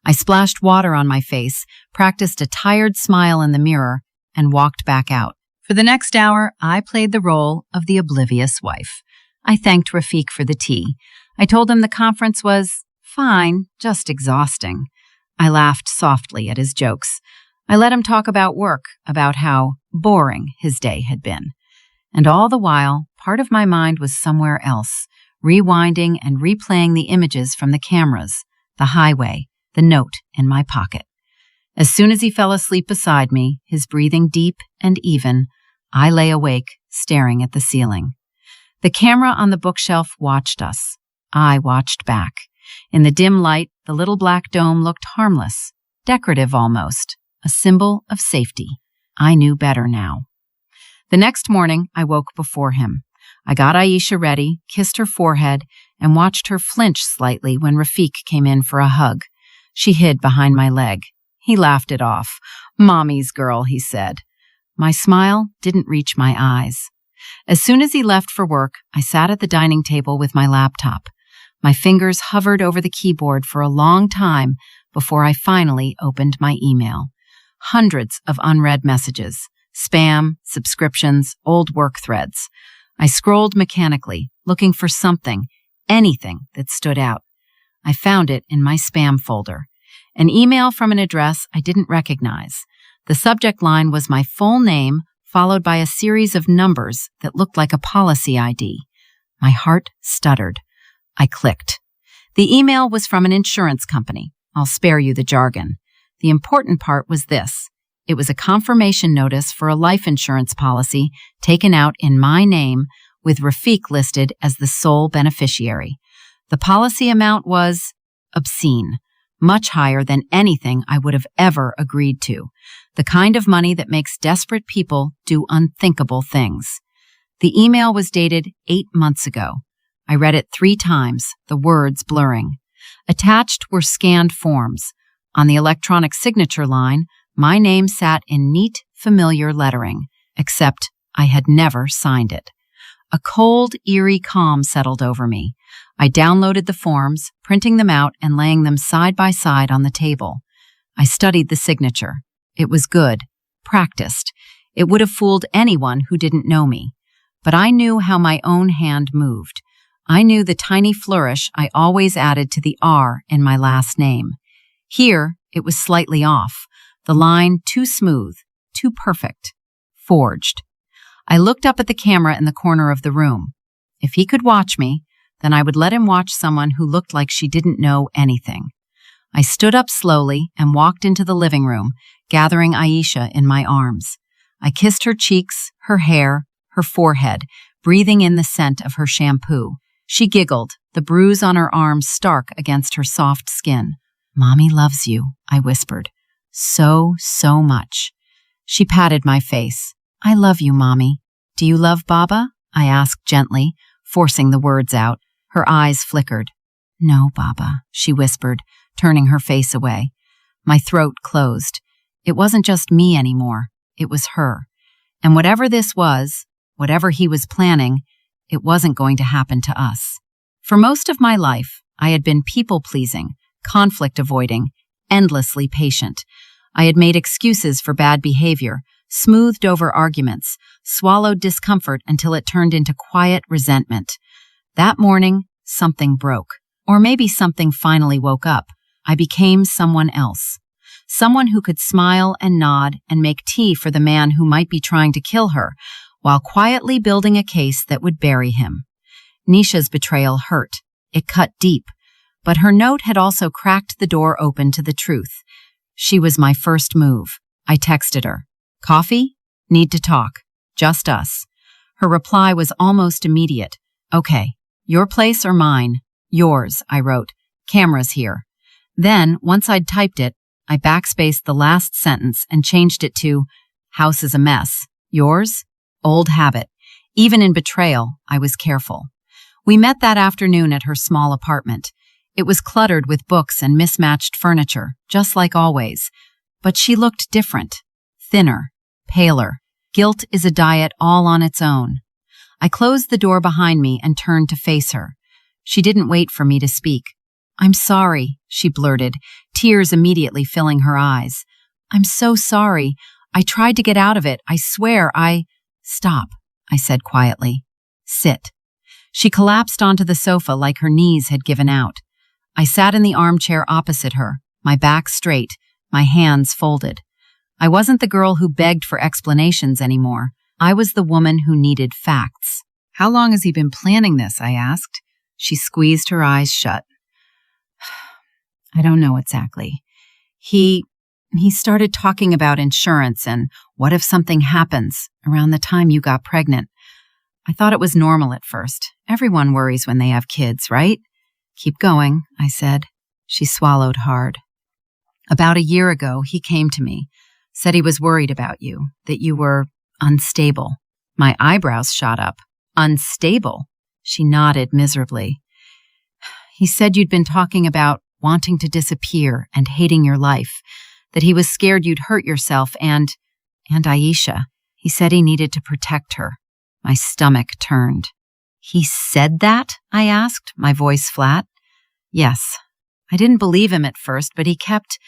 I splashed water on my face, practiced a tired smile in the mirror, and walked back out. For the next hour, I played the role of the oblivious wife. I thanked Rafiq for the tea. I told him the conference was fine, just exhausting. I laughed softly at his jokes. I let him talk about work, about how boring his day had been. And all the while, part of my mind was somewhere else, rewinding and replaying the images from the cameras, the highway, the note in my pocket. As soon as he fell asleep beside me, his breathing deep and even, I lay awake, staring at the ceiling. The camera on the bookshelf watched us. I watched back. In the dim light, the little black dome looked harmless, decorative almost, a symbol of safety. I knew better now. The next morning, I woke before him. I got Aisha ready, kissed her forehead, and watched her flinch slightly when Rafiq came in for a hug. She hid behind my leg. He laughed it off. "Mommy's girl," he said. My smile didn't reach my eyes. As soon as he left for work, I sat at the dining table with my laptop. My fingers hovered over the keyboard for a long time before I finally opened my email. Hundreds of unread messages, spam, subscriptions, old work threads. I scrolled mechanically, looking for something, anything that stood out. I found it in my spam folder. An email from an address I didn't recognize. The subject line was my full name, followed by a series of numbers that looked like a policy ID. My heart stuttered. I clicked. The email was from an insurance company. I'll spare you the jargon. The important part was this. It was a confirmation notice for a life insurance policy taken out in my name with Rafiq listed as the sole beneficiary. The policy amount was obscene, much higher than anything I would have ever agreed to, the kind of money that makes desperate people do unthinkable things. The email was dated 8 months ago. I read it 3 times, the words blurring. Attached were scanned forms. On the electronic signature line, my name sat in neat, familiar lettering, except I had never signed it. A cold, eerie calm settled over me. I downloaded the forms, printing them out and laying them side by side on the table. I studied the signature. It was good, practiced. It would have fooled anyone who didn't know me. But I knew how my own hand moved. I knew the tiny flourish I always added to the R in my last name. Here, it was slightly off. The line too smooth, too perfect. Forged. I looked up at the camera in the corner of the room. If he could watch me, then I would let him watch someone who looked like she didn't know anything. I stood up slowly and walked into the living room, gathering Aisha in my arms. I kissed her cheeks, her hair, her forehead, breathing in the scent of her shampoo. She giggled, the bruise on her arm stark against her soft skin. "Mommy loves you," I whispered. So much. She patted my face. "I love you, Mommy. Do you love Baba?" I asked gently, forcing the words out. Her eyes flickered. "No, Baba," she whispered, turning her face away. My throat closed. It wasn't just me anymore. It was her. And whatever this was, whatever he was planning, it wasn't going to happen to us. For most of my life, I had been people-pleasing, conflict-avoiding, endlessly patient. I had made excuses for bad behavior, smoothed over arguments, swallowed discomfort until it turned into quiet resentment. That morning, something broke. Or maybe something finally woke up. I became someone else. Someone who could smile and nod and make tea for the man who might be trying to kill her, while quietly building a case that would bury him. Nisha's betrayal hurt. It cut deep. But her note had also cracked the door open to the truth. She was my first move. I texted her. "Coffee? Need to talk. Just us." Her reply was almost immediate. "Okay, Your place or mine? Yours, I wrote. Camera's here. Then, once I'd typed it, I backspaced the last sentence and changed it to, house is a mess. Yours? Old habit. Even in betrayal, I was careful. We met that afternoon at her small apartment. It was cluttered with books and mismatched furniture, just like always. But she looked different. Thinner. Paler. Guilt is a diet all on its own. I closed the door behind me and turned to face her. She didn't wait for me to speak. I'm sorry, she blurted, tears immediately filling her eyes. I'm so sorry. I tried to get out of it. I swear Stop, I said quietly. Sit. She collapsed onto the sofa like her knees had given out. I sat in the armchair opposite her, my back straight, my hands folded. I wasn't the girl who begged for explanations anymore. I was the woman who needed facts. How long has he been planning this? I asked. She squeezed her eyes shut. I don't know exactly. He started talking about insurance and what if something happens around the time you got pregnant. I thought it was normal at first. Everyone worries when they have kids, right? Keep going, I said. She swallowed hard. About a year ago, he came to me, said he was worried about you, that you were unstable. My eyebrows shot up. Unstable? She nodded miserably. He said you'd been talking about wanting to disappear and hating your life, that he was scared you'd hurt yourself and Aisha. He said he needed to protect her. My stomach turned. He said that? I asked, my voice flat. Yes. I didn't believe him at first, but he kept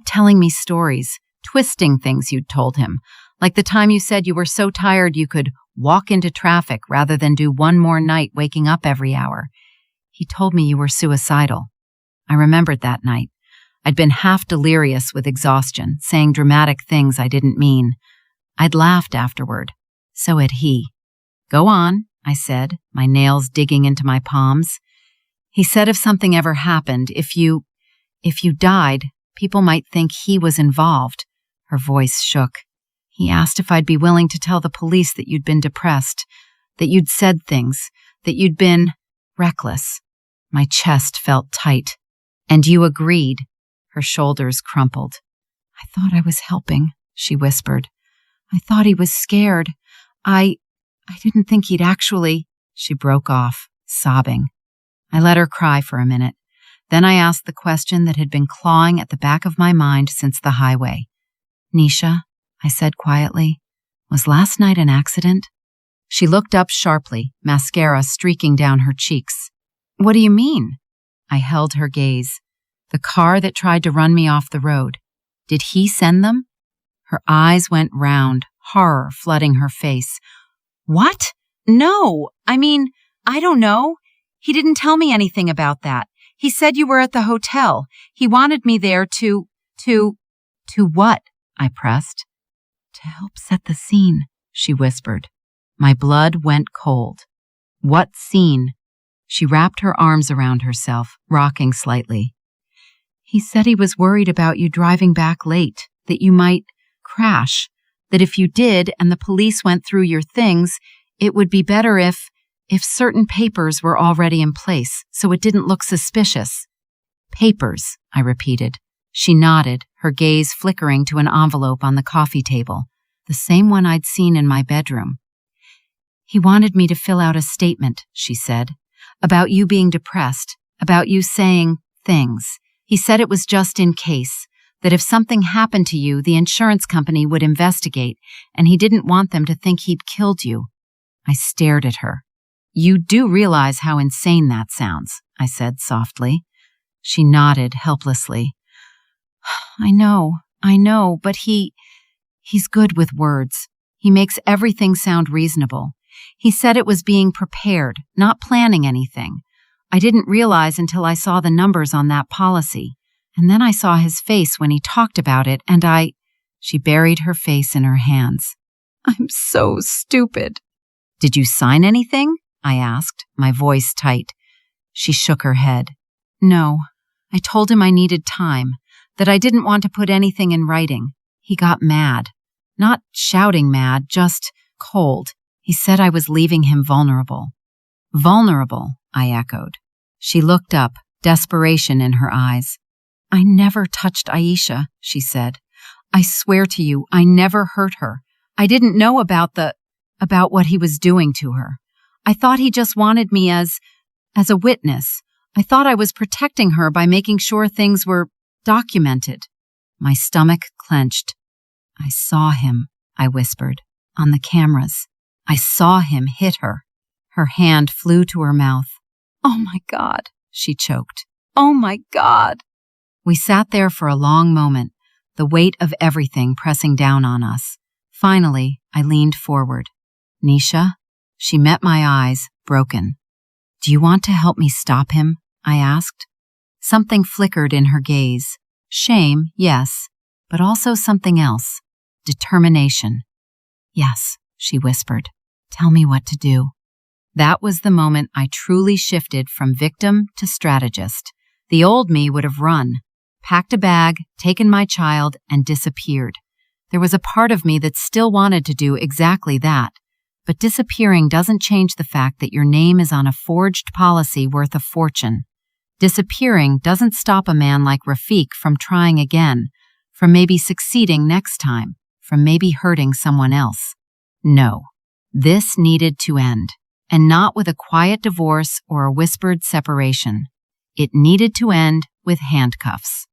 telling me stories, twisting things you'd told him, like the time you said you were so tired you could walk into traffic rather than do one more night waking up every hour. He told me you were suicidal. I remembered that night. I'd been half delirious with exhaustion, saying dramatic things I didn't mean. I'd laughed afterward. So had he. Go on, I said, my nails digging into my palms. He said if something ever happened, if you died, people might think he was involved. Her voice shook. He asked if I'd be willing to tell the police that you'd been depressed, that you'd said things, that you'd been reckless. My chest felt tight. And you agreed. Her shoulders crumpled. I thought I was helping, she whispered. I thought he was scared. I didn't think he'd actually... She broke off, sobbing. I let her cry for a minute. Then I asked the question that had been clawing at the back of my mind since the highway. Nisha, I said quietly, was last night an accident? She looked up sharply, mascara streaking down her cheeks. What do you mean? I held her gaze. The car that tried to run me off the road. Did he send them? Her eyes went round, horror flooding her face. What? No, I don't know. He didn't tell me anything about that. He said you were at the hotel. He wanted me there to what? I pressed. To help set the scene, she whispered. My blood went cold. What scene? She wrapped her arms around herself, rocking slightly. He said he was worried about you driving back late, that you might crash, that if you did and the police went through your things, it would be better if certain papers were already in place, so it didn't look suspicious. Papers, I repeated. She nodded, her gaze flickering to an envelope on the coffee table, the same one I'd seen in my bedroom. He wanted me to fill out a statement, she said, about you being depressed, about you saying things. He said it was just in case, that if something happened to you, the insurance company would investigate, and he didn't want them to think he'd killed you. I stared at her. You do realize how insane that sounds, I said softly. She nodded helplessly. I know, but he's good with words. He makes everything sound reasonable. He said it was being prepared, not planning anything. I didn't realize until I saw the numbers on that policy. And then I saw his face when he talked about it, and She buried her face in her hands. I'm so stupid. Did you sign anything? I asked, my voice tight. She shook her head. No, I told him I needed time, that I didn't want to put anything in writing. He got mad. Not shouting mad, just cold. He said I was leaving him vulnerable. Vulnerable, I echoed. She looked up, desperation in her eyes. I never touched Aisha, she said. I swear to you, I never hurt her. I didn't know about what he was doing to her. I thought he just wanted me as a witness. I thought I was protecting her by making sure things were documented. My stomach clenched. I saw him, I whispered, on the cameras. I saw him hit her. Her hand flew to her mouth. Oh my God, she choked. Oh my God. We sat there for a long moment, the weight of everything pressing down on us. Finally, I leaned forward. Nisha? She met my eyes, broken. Do you want to help me stop him? I asked. Something flickered in her gaze. Shame, yes, but also something else. Determination. Yes, she whispered. Tell me what to do. That was the moment I truly shifted from victim to strategist. The old me would have run, packed a bag, taken my child, and disappeared. There was a part of me that still wanted to do exactly that. But disappearing doesn't change the fact that your name is on a forged policy worth a fortune. Disappearing doesn't stop a man like Rafiq from trying again, from maybe succeeding next time, from maybe hurting someone else. No, this needed to end. And not with a quiet divorce or a whispered separation. It needed to end with handcuffs.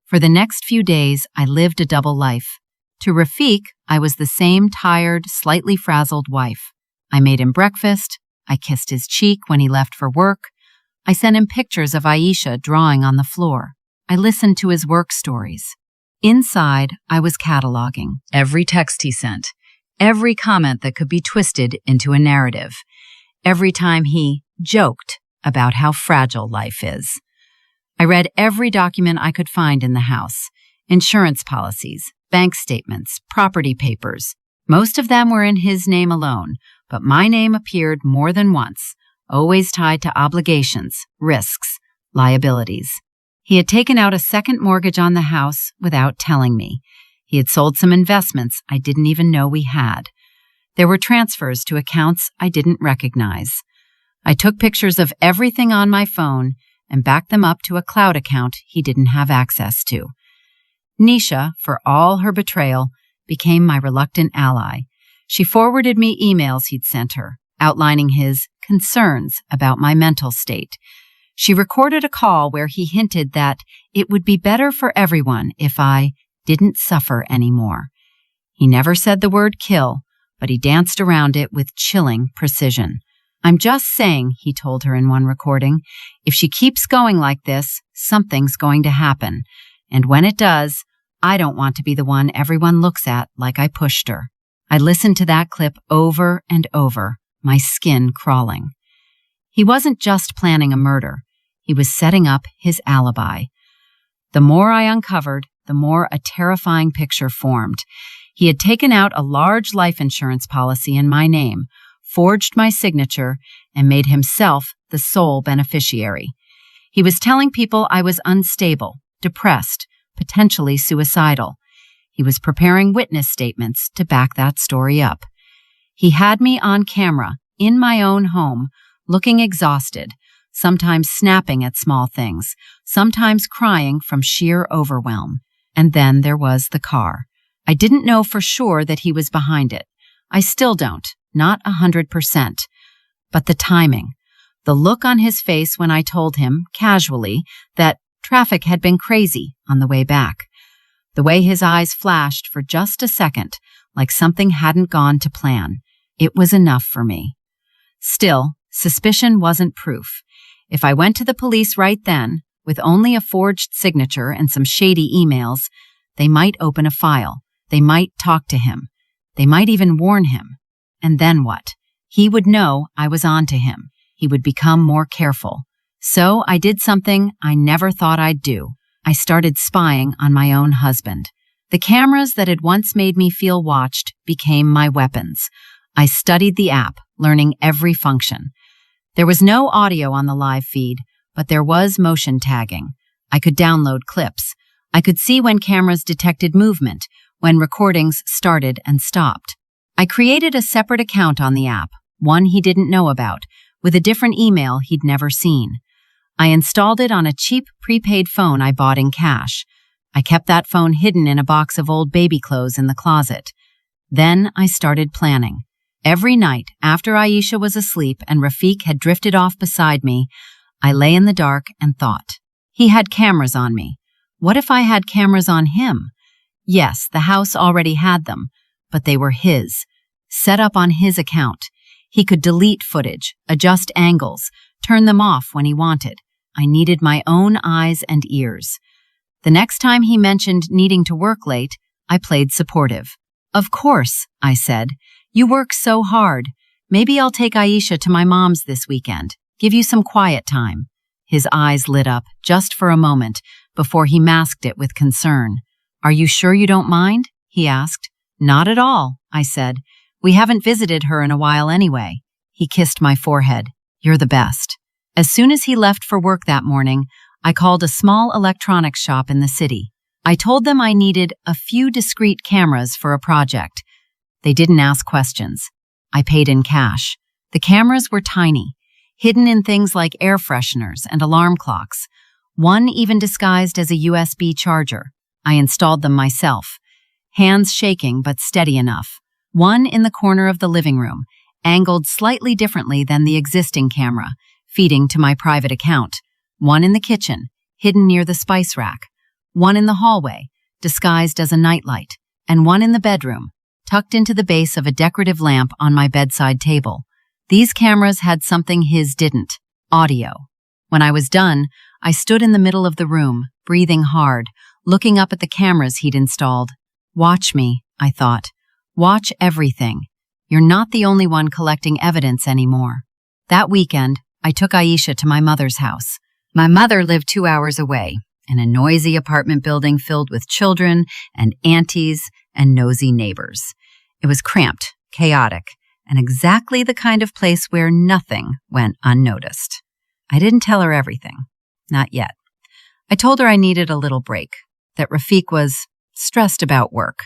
For the next few days, I lived a double life. To Rafiq, I was the same tired, slightly frazzled wife. I made him breakfast. I kissed his cheek when he left for work. I sent him pictures of Aisha drawing on the floor. I listened to his work stories. Inside, I was cataloging every text he sent, every comment that could be twisted into a narrative. Every time he joked about how fragile life is. I read every document I could find in the house. Insurance policies, bank statements, property papers. Most of them were in his name alone, but my name appeared more than once, always tied to obligations, risks, liabilities. He had taken out a second mortgage on the house without telling me. He had sold some investments I didn't even know we had. There were transfers to accounts I didn't recognize. I took pictures of everything on my phone and backed them up to a cloud account he didn't have access to. Nisha, for all her betrayal, became my reluctant ally. She forwarded me emails he'd sent her, outlining his concerns about my mental state. She recorded a call where he hinted that it would be better for everyone if I didn't suffer anymore. He never said the word kill, but he danced around it with chilling precision. I'm just saying, he told her in one recording, if she keeps going like this, something's going to happen. And when it does, I don't want to be the one everyone looks at like I pushed her. I listened to that clip over and over, my skin crawling. He wasn't just planning a murder. He was setting up his alibi. The more I uncovered, the more a terrifying picture formed. He had taken out a large life insurance policy in my name, forged my signature, and made himself the sole beneficiary. He was telling people I was unstable, depressed, potentially suicidal. He was preparing witness statements to back that story up. He had me on camera, in my own home, looking exhausted, sometimes snapping at small things, sometimes crying from sheer overwhelm. And then there was the car. I didn't know for sure that he was behind it. I still don't, not 100%. But the timing, the look on his face when I told him, casually, that traffic had been crazy on the way back. The way his eyes flashed for just a second, like something hadn't gone to plan. It was enough for me. Still, suspicion wasn't proof. If I went to the police right then, with only a forged signature and some shady emails, they might open a file. They might talk to him. They might even warn him. And then what? He would know I was on to him. He would become more careful. So I did something I never thought I'd do. I started spying on my own husband. The cameras that had once made me feel watched became my weapons. I studied the app, learning every function. There was no audio on the live feed, but there was motion tagging. I could download clips. I could see when cameras detected movement, when recordings started and stopped. I created a separate account on the app, one he didn't know about, with a different email he'd never seen. I installed it on a cheap prepaid phone I bought in cash. I kept that phone hidden in a box of old baby clothes in the closet. Then I started planning. Every night, after Aisha was asleep and Rafiq had drifted off beside me, I lay in the dark and thought. He had cameras on me. What if I had cameras on him? Yes, the house already had them, but they were his, set up on his account. He could delete footage, adjust angles, turn them off when he wanted. I needed my own eyes and ears. The next time he mentioned needing to work late, I played supportive. Of course, I said. You work so hard. Maybe I'll take Aisha to my mom's this weekend. Give you some quiet time. His eyes lit up just for a moment before he masked it with concern. Are you sure you don't mind? He asked. Not at all, I said. We haven't visited her in a while anyway. He kissed my forehead. You're the best. As soon as he left for work that morning, I called a small electronics shop in the city. I told them I needed a few discrete cameras for a project. They didn't ask questions. I paid in cash. The cameras were tiny, hidden in things like air fresheners and alarm clocks. One even disguised as a USB charger. I installed them myself, hands shaking but steady enough. One in the corner of the living room, angled slightly differently than the existing camera, feeding to my private account. One in the kitchen, hidden near the spice rack. One in the hallway, disguised as a nightlight. And one in the bedroom, tucked into the base of a decorative lamp on my bedside table. These cameras had something his didn't: audio. When I was done, I stood in the middle of the room, breathing hard, looking up at the cameras he'd installed. Watch me, I thought. Watch everything. You're not the only one collecting evidence anymore. That weekend, I took Aisha to my mother's house. My mother lived 2 hours away, in a noisy apartment building filled with children and aunties and nosy neighbors. It was cramped, chaotic, and exactly the kind of place where nothing went unnoticed. I didn't tell her everything. Not yet. I told her I needed a little break, that Rafiq was stressed about work,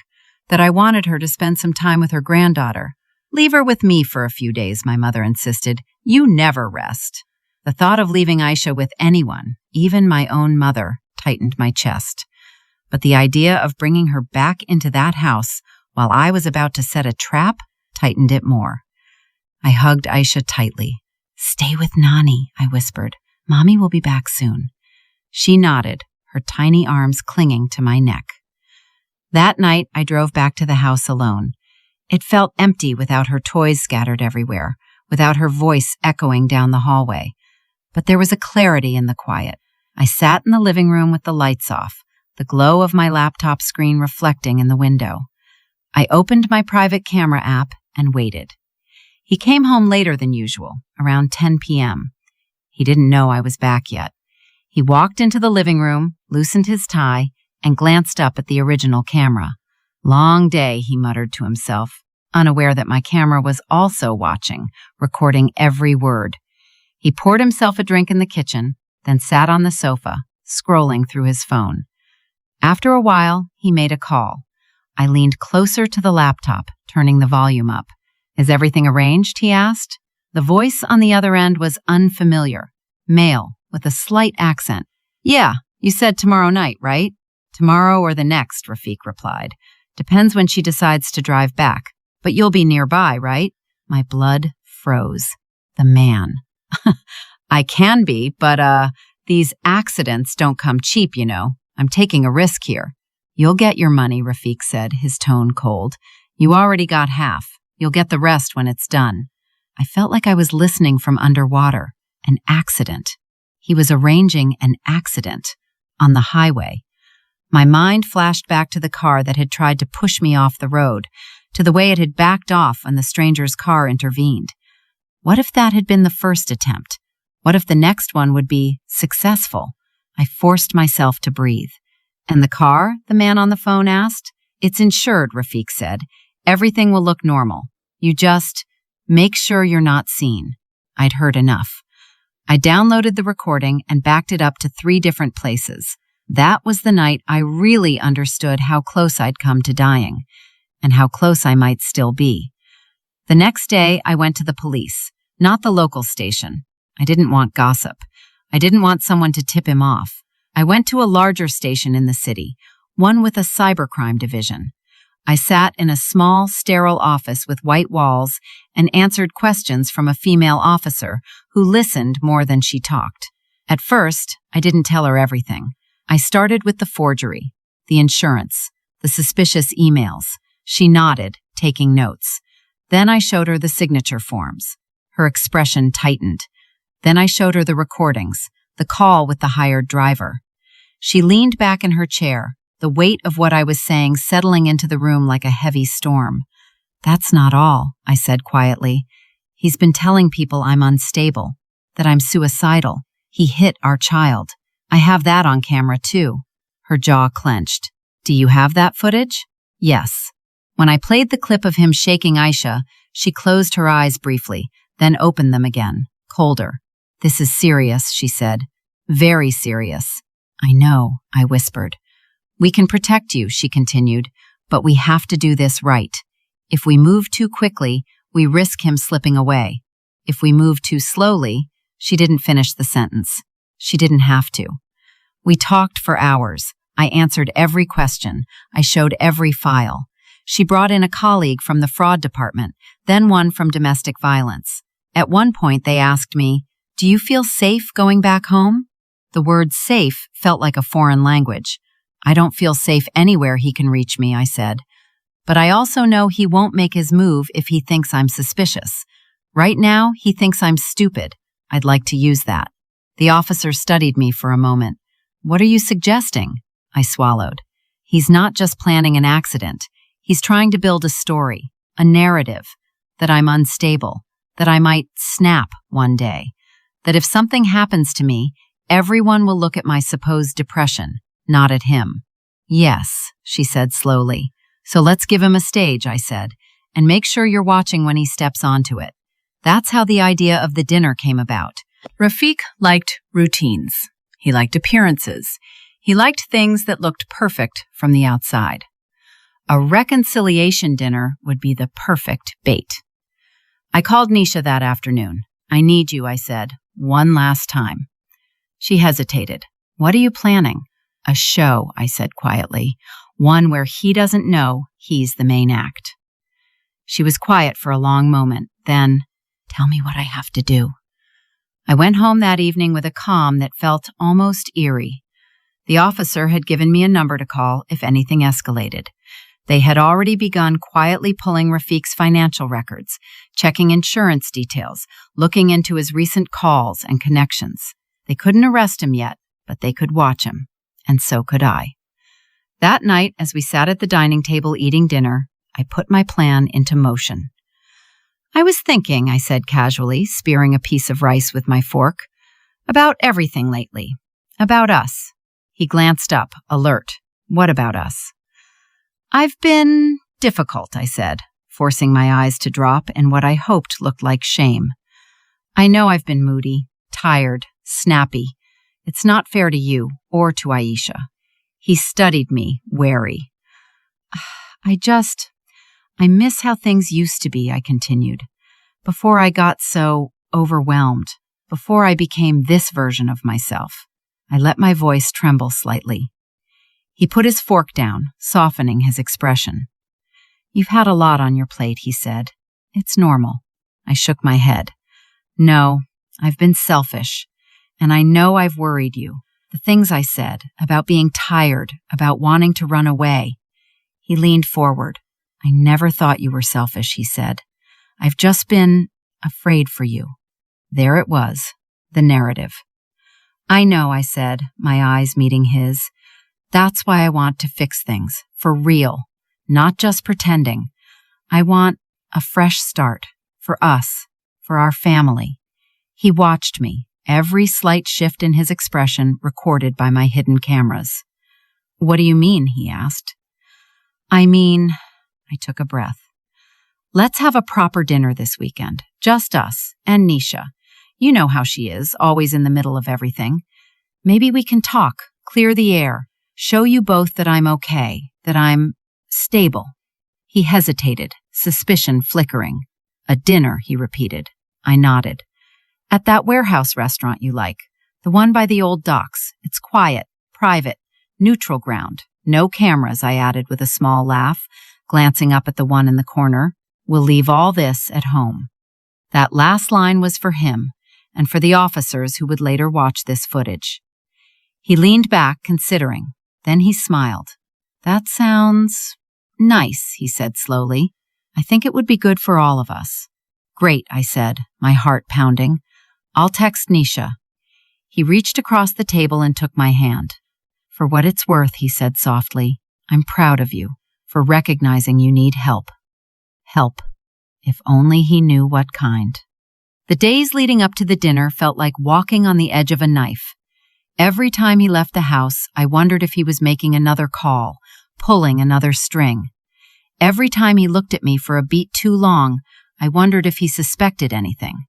that I wanted her to spend some time with her granddaughter. Leave her with me for a few days, my mother insisted. You never rest. The thought of leaving Aisha with anyone, even my own mother, tightened my chest. But the idea of bringing her back into that house while I was about to set a trap tightened it more. I hugged Aisha tightly. Stay with Nani, I whispered. Mommy will be back soon. She nodded, her tiny arms clinging to my neck. That night, I drove back to the house alone. It felt empty without her toys scattered everywhere, without her voice echoing down the hallway. But there was a clarity in the quiet. I sat in the living room with the lights off, the glow of my laptop screen reflecting in the window. I opened my private camera app and waited. He came home later than usual, around 10 p.m. He didn't know I was back yet. He walked into the living room, loosened his tie, and glanced up at the original camera. Long day, he muttered to himself, unaware that my camera was also watching, recording every word. He poured himself a drink in the kitchen, then sat on the sofa, scrolling through his phone. After a while, he made a call. I leaned closer to the laptop, turning the volume up. Is everything arranged? He asked. The voice on the other end was unfamiliar, male, with a slight accent. Yeah, you said tomorrow night, right? Tomorrow or the next, Rafiq replied. Depends when she decides to drive back. But you'll be nearby, right? My blood froze. The man. I can be, but these accidents don't come cheap, you know. I'm taking a risk here. You'll get your money, Rafiq said, his tone cold. You already got half. You'll get the rest when it's done. I felt like I was listening from underwater. An accident. He was arranging an accident on the highway. My mind flashed back to the car that had tried to push me off the road, to the way it had backed off when the stranger's car intervened. What if that had been the first attempt? What if the next one would be successful? I forced myself to breathe. And the car? The man on the phone asked. It's insured, Rafiq said. Everything will look normal. You just make sure you're not seen. I'd heard enough. I downloaded the recording and backed it up to 3 different places. That was the night I really understood how close I'd come to dying, and how close I might still be. The next day, I went to the police. Not the local station. I didn't want gossip. I didn't want someone to tip him off. I went to a larger station in the city, one with a cybercrime division. I sat in a small, sterile office with white walls and answered questions from a female officer who listened more than she talked. At first, I didn't tell her everything. I started with the forgery, the insurance, the suspicious emails. She nodded, taking notes. Then I showed her the signature forms. Her expression tightened. Then I showed her the recordings, the call with the hired driver. She leaned back in her chair, the weight of what I was saying settling into the room like a heavy storm. "That's not all," I said quietly. "He's been telling people I'm unstable, that I'm suicidal. He hit our child. I have that on camera too." Her jaw clenched. "Do you have that footage?" "Yes." When I played the clip of him shaking Aisha, she closed her eyes briefly, then opened them again, colder. "This is serious," she said. "Very serious." "I know," I whispered. "We can protect you," she continued, "but we have to do this right. If we move too quickly, we risk him slipping away. If we move too slowly—" She didn't finish the sentence. She didn't have to. We talked for hours. I answered every question. I showed every file. She brought in a colleague from the fraud department, then one from domestic violence. At one point, they asked me, "Do you feel safe going back home?" The word safe felt like a foreign language. "I don't feel safe anywhere he can reach me," I said. "But I also know he won't make his move if he thinks I'm suspicious. Right now, he thinks I'm stupid. I'd like to use that." The officer studied me for a moment. "What are you suggesting?" I swallowed. "He's not just planning an accident. He's trying to build a story, a narrative, that I'm unstable, that I might snap one day, that if something happens to me, everyone will look at my supposed depression, not at him." "Yes," she said slowly. "So let's give him a stage," I said, "and make sure you're watching when he steps onto it." That's how the idea of the dinner came about. Rafiq liked routines. He liked appearances. He liked things that looked perfect from the outside. A reconciliation dinner would be the perfect bait. I called Nisha that afternoon. "I need you," I said, "one last time." She hesitated. "What are you planning?" "A show," I said quietly. "One where he doesn't know he's the main act." She was quiet for a long moment. Then, "Tell me what I have to do." I went home that evening with a calm that felt almost eerie. The officer had given me a number to call if anything escalated. They had already begun quietly pulling Rafiq's financial records, checking insurance details, looking into his recent calls and connections. They couldn't arrest him yet, but they could watch him, and so could I. That night, as we sat at the dining table eating dinner, I put my plan into motion. "I was thinking," I said casually, spearing a piece of rice with my fork, "about everything lately. About us." He glanced up, alert. "What about us?" "I've been difficult," I said, forcing my eyes to drop in what I hoped looked like shame. "I know I've been moody, tired, snappy. It's not fair to you or to Aisha." He studied me, wary. I miss how things used to be," I continued. "Before I got so overwhelmed, before I became this version of myself." I let my voice tremble slightly. He put his fork down, softening his expression. "You've had a lot on your plate," he said. "It's normal." I shook my head. "No, I've been selfish, and I know I've worried you. The things I said, about being tired, about wanting to run away." He leaned forward. "I never thought you were selfish," he said. "I've just been afraid for you." There it was, the narrative. "I know," I said, my eyes meeting his. "That's why I want to fix things, for real, not just pretending. I want a fresh start, for us, for our family." He watched me, every slight shift in his expression recorded by my hidden cameras. "What do you mean?" he asked. "I mean," I took a breath. "Let's have a proper dinner this weekend, just us and Nisha. You know how she is, always in the middle of everything. Maybe we can talk, clear the air, show you both that I'm okay, that I'm stable." He hesitated, suspicion flickering. "A dinner," he repeated. I nodded. At that warehouse restaurant you like, the one by the old docks. It's quiet, private, neutral ground. No cameras, I added with a small laugh, glancing up at the one in the corner. We'll leave all this at home. That last line was for him, and for the officers who would later watch this footage. He leaned back, considering. Then he smiled. That sounds nice, he said slowly. I think it would be good for all of us. Great, I said, my heart pounding. I'll text Nisha. He reached across the table and took my hand. For what it's worth, he said softly, I'm proud of you for recognizing you need help. Help. If only he knew what kind. The days leading up to the dinner felt like walking on the edge of a knife. Every time he left the house, I wondered if he was making another call, pulling another string. Every time he looked at me for a beat too long, I wondered if he suspected anything.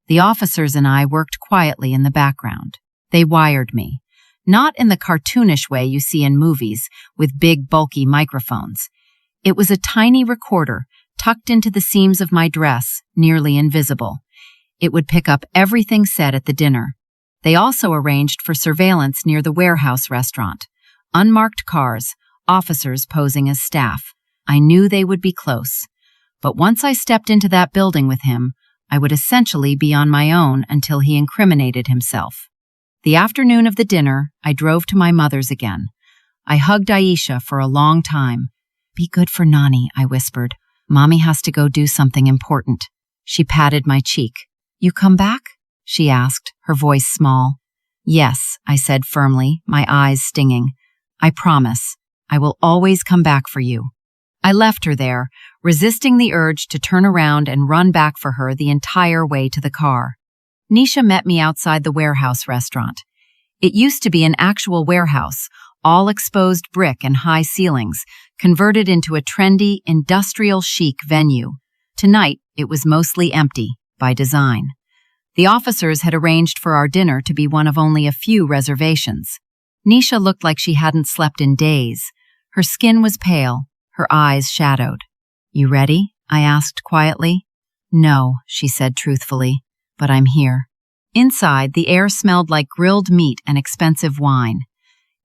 The officers and I worked quietly in the background. They wired me. Not in the cartoonish way you see in movies, with big, bulky microphones. It was a tiny recorder tucked into the seams of my dress, nearly invisible. It would pick up everything said at the dinner. They also arranged for surveillance near the warehouse restaurant. Unmarked cars, officers posing as staff. I knew they would be close. But once I stepped into that building with him, I would essentially be on my own until he incriminated himself. The afternoon of the dinner, I drove to my mother's again. I hugged Aisha for a long time. Be good for Nani, I whispered. Mommy has to go do something important. She patted my cheek. You come back? She asked, her voice small. Yes, I said firmly, my eyes stinging. I promise. I will always come back for you. I left her there, resisting the urge to turn around and run back for her the entire way to the car. Nisha met me outside the warehouse restaurant. It used to be an actual warehouse, all exposed brick and high ceilings, converted into a trendy, industrial chic venue. Tonight, it was mostly empty, by design. The officers had arranged for our dinner to be one of only a few reservations. Nisha looked like she hadn't slept in days. Her skin was pale, her eyes shadowed. You ready? I asked quietly. No, she said truthfully, but I'm here. Inside, the air smelled like grilled meat and expensive wine.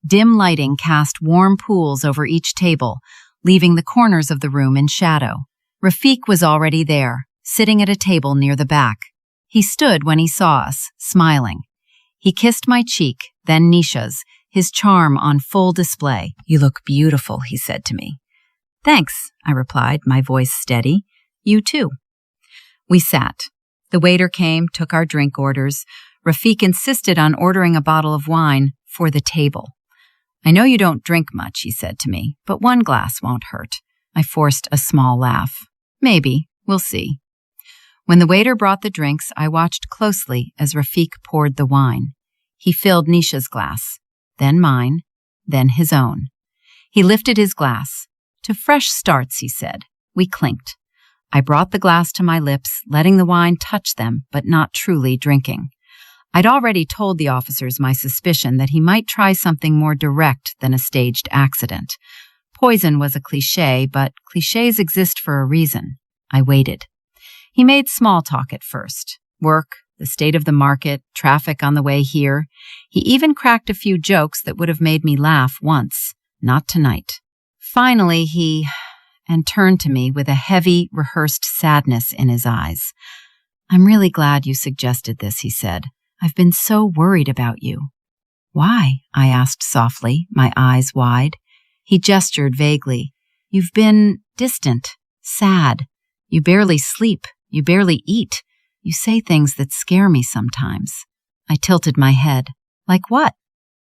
Dim lighting cast warm pools over each table, leaving the corners of the room in shadow. Rafiq was already there, sitting at a table near the back. He stood when he saw us, smiling. He kissed my cheek, then Nisha's, his charm on full display. You look beautiful, he said to me. Thanks, I replied, my voice steady. You too. We sat. The waiter came, took our drink orders. Rafiq insisted on ordering a bottle of wine for the table. I know you don't drink much, he said to me, but one glass won't hurt. I forced a small laugh. Maybe, we'll see. When the waiter brought the drinks, I watched closely as Rafiq poured the wine. He filled Nisha's glass, then mine, then his own. He lifted his glass. To fresh starts, he said. We clinked. I brought the glass to my lips, letting the wine touch them, but not truly drinking. I'd already told the officers my suspicion that he might try something more direct than a staged accident. Poison was a cliché, but clichés exist for a reason. I waited. He made small talk at first. Work, the state of the market, traffic on the way here. He even cracked a few jokes that would have made me laugh once. Not tonight. Finally, he turned to me with a heavy, rehearsed sadness in his eyes. I'm really glad you suggested this, he said. I've been so worried about you. Why? I asked softly, my eyes wide. He gestured vaguely. You've been distant, sad. You barely sleep. You barely eat. You say things that scare me sometimes. I tilted my head. Like what?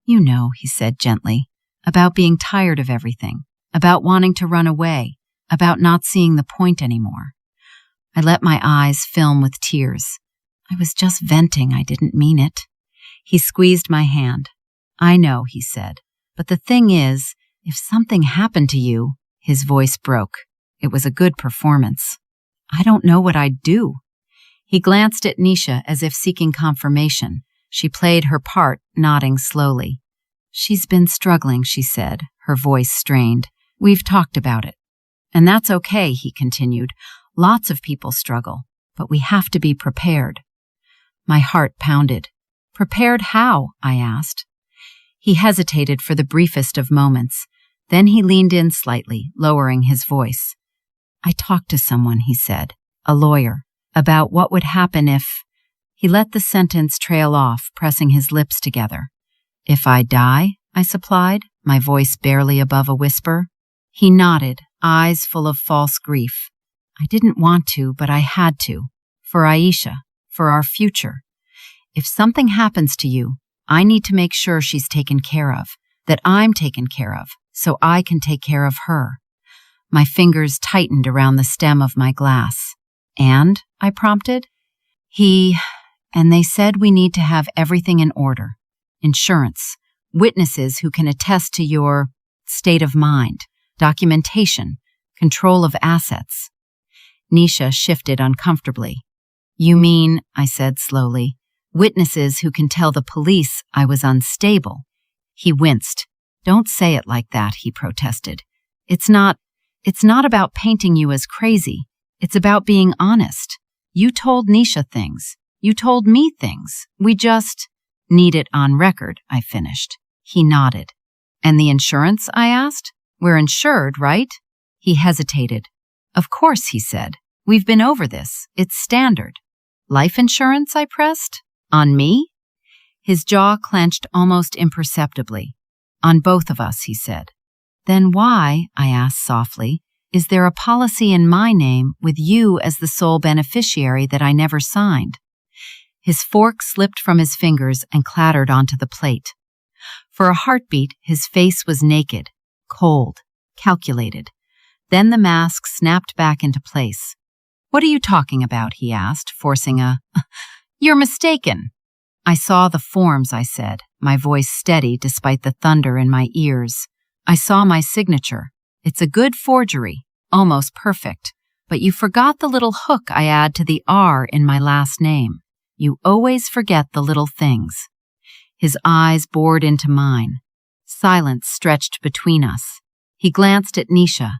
You know, he said gently. About being tired of everything. About wanting to run away. About not seeing the point anymore. I let my eyes film with tears. I was just venting, I didn't mean it. He squeezed my hand. I know, he said. But the thing is, if something happened to you, his voice broke. It was a good performance. I don't know what I'd do. He glanced at Nisha as if seeking confirmation. She played her part, nodding slowly. She's been struggling, she said, her voice strained. We've talked about it. And that's okay, he continued. Lots of people struggle. but we have to be prepared. My heart pounded. Prepared how? I asked. He hesitated for the briefest of moments. Then he leaned in slightly, lowering his voice. I talked to someone, he said, a lawyer, about what would happen if... He let the sentence trail off, pressing his lips together. If I die, I supplied, my voice barely above a whisper. He nodded, eyes full of false grief. I didn't want to, but I had to. For Aisha, for our future. If something happens to you, I need to make sure she's taken care of, that I'm taken care of, so I can take care of her. My fingers tightened around the stem of my glass. And? I prompted. And they said we need to have everything in order. Insurance, witnesses who can attest to your state of mind, documentation, control of assets. Nisha shifted uncomfortably. You mean, I said slowly, witnesses who can tell the police I was unstable. He winced. Don't say it like that, he protested. It's not about painting you as crazy. It's about being honest. You told Nisha things. You told me things. We just need it on record, I finished. He nodded. And the insurance, I asked? We're insured, right? He hesitated. Of course, he said. We've been over this. It's standard. Life insurance, I pressed? On me? His jaw clenched almost imperceptibly. On both of us, he said. Then why, I asked softly, is there a policy in my name with you as the sole beneficiary that I never signed? His fork slipped from his fingers and clattered onto the plate. For a heartbeat, his face was naked, cold, calculated. Then the mask snapped back into place. What are you talking about? He asked, forcing a, You're mistaken. I saw the forms, I said, my voice steady despite the thunder in my ears. I saw my signature. It's a good forgery, almost perfect. But you forgot the little hook I add to the R in my last name. You always forget the little things. His eyes bored into mine. Silence stretched between us. He glanced at Nisha.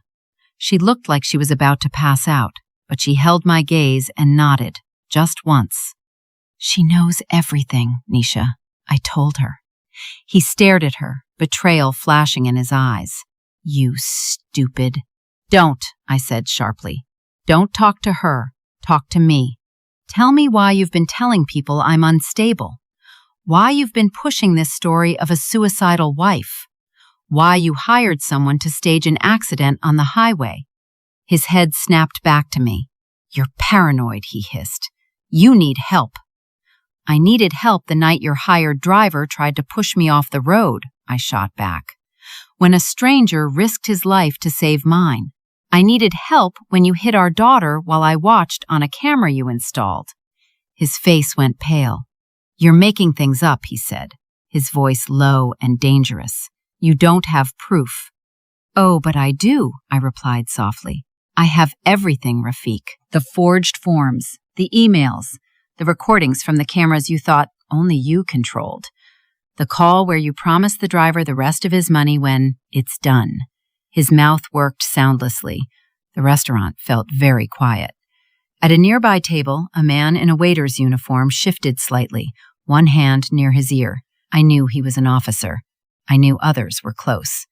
She looked like she was about to pass out, but she held my gaze and nodded, just once. She knows everything, Nisha, I told her. He stared at her, betrayal flashing in his eyes. You stupid. Don't, I said sharply. Don't talk to her. Talk to me. Tell me why you've been telling people I'm unstable. Why you've been pushing this story of a suicidal wife. Why you hired someone to stage an accident on the highway. His head snapped back to me. You're paranoid, he hissed. You need help. I needed help the night your hired driver tried to push me off the road, I shot back. When a stranger risked his life to save mine. I needed help when you hit our daughter while I watched on a camera you installed. His face went pale. You're making things up, he said, his voice low and dangerous. You don't have proof. Oh, but I do, I replied softly. I have everything, Rafiq. The forged forms, the emails, the recordings from the cameras you thought only you controlled. The call where you promised the driver the rest of his money when it's done. His mouth worked soundlessly. The restaurant felt very quiet. At a nearby table, a man in a waiter's uniform shifted slightly, one hand near his ear. I knew he was an officer. I knew others were close.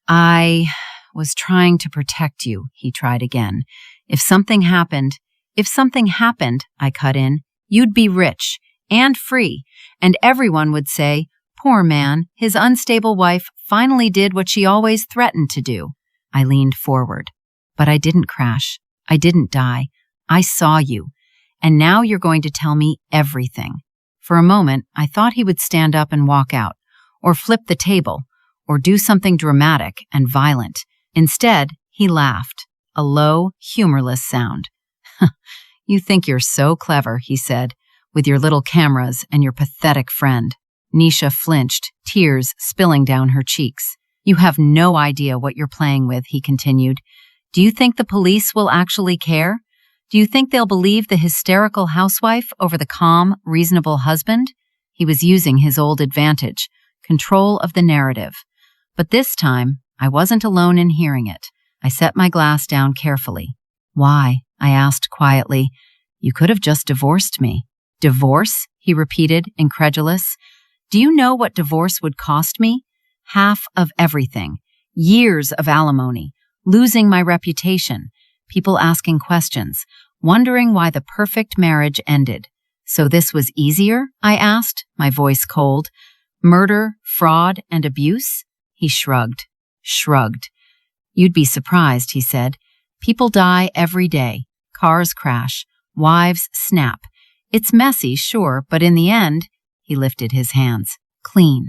I was trying to protect you, he tried again. If something happened, I cut in, you'd be rich and free, and everyone would say, poor man, his unstable wife finally did what she always threatened to do. I leaned forward. But I didn't crash. I didn't die. I saw you. And now you're going to tell me everything. For a moment, I thought he would stand up and walk out, or flip the table, or do something dramatic and violent. Instead, he laughed, a low, humorless sound. You think you're so clever, he said, with your little cameras and your pathetic friend. Nisha flinched, tears spilling down her cheeks. You have no idea what you're playing with, he continued. Do you think the police will actually care? Do you think they'll believe the hysterical housewife over the calm, reasonable husband? He was using his old advantage, control of the narrative. But this time, I wasn't alone in hearing it. I set my glass down carefully. Why? I asked quietly. You could have just divorced me. Divorce? He repeated, incredulous. Do you know what divorce would cost me? Half of everything. Years of alimony. Losing my reputation. People asking questions. Wondering why the perfect marriage ended. So this was easier? I asked, my voice cold. Murder, fraud, and abuse? He shrugged. You'd be surprised, he said. People die every day. Cars crash. Wives snap. It's messy, sure, but in the end, he lifted his hands. Clean.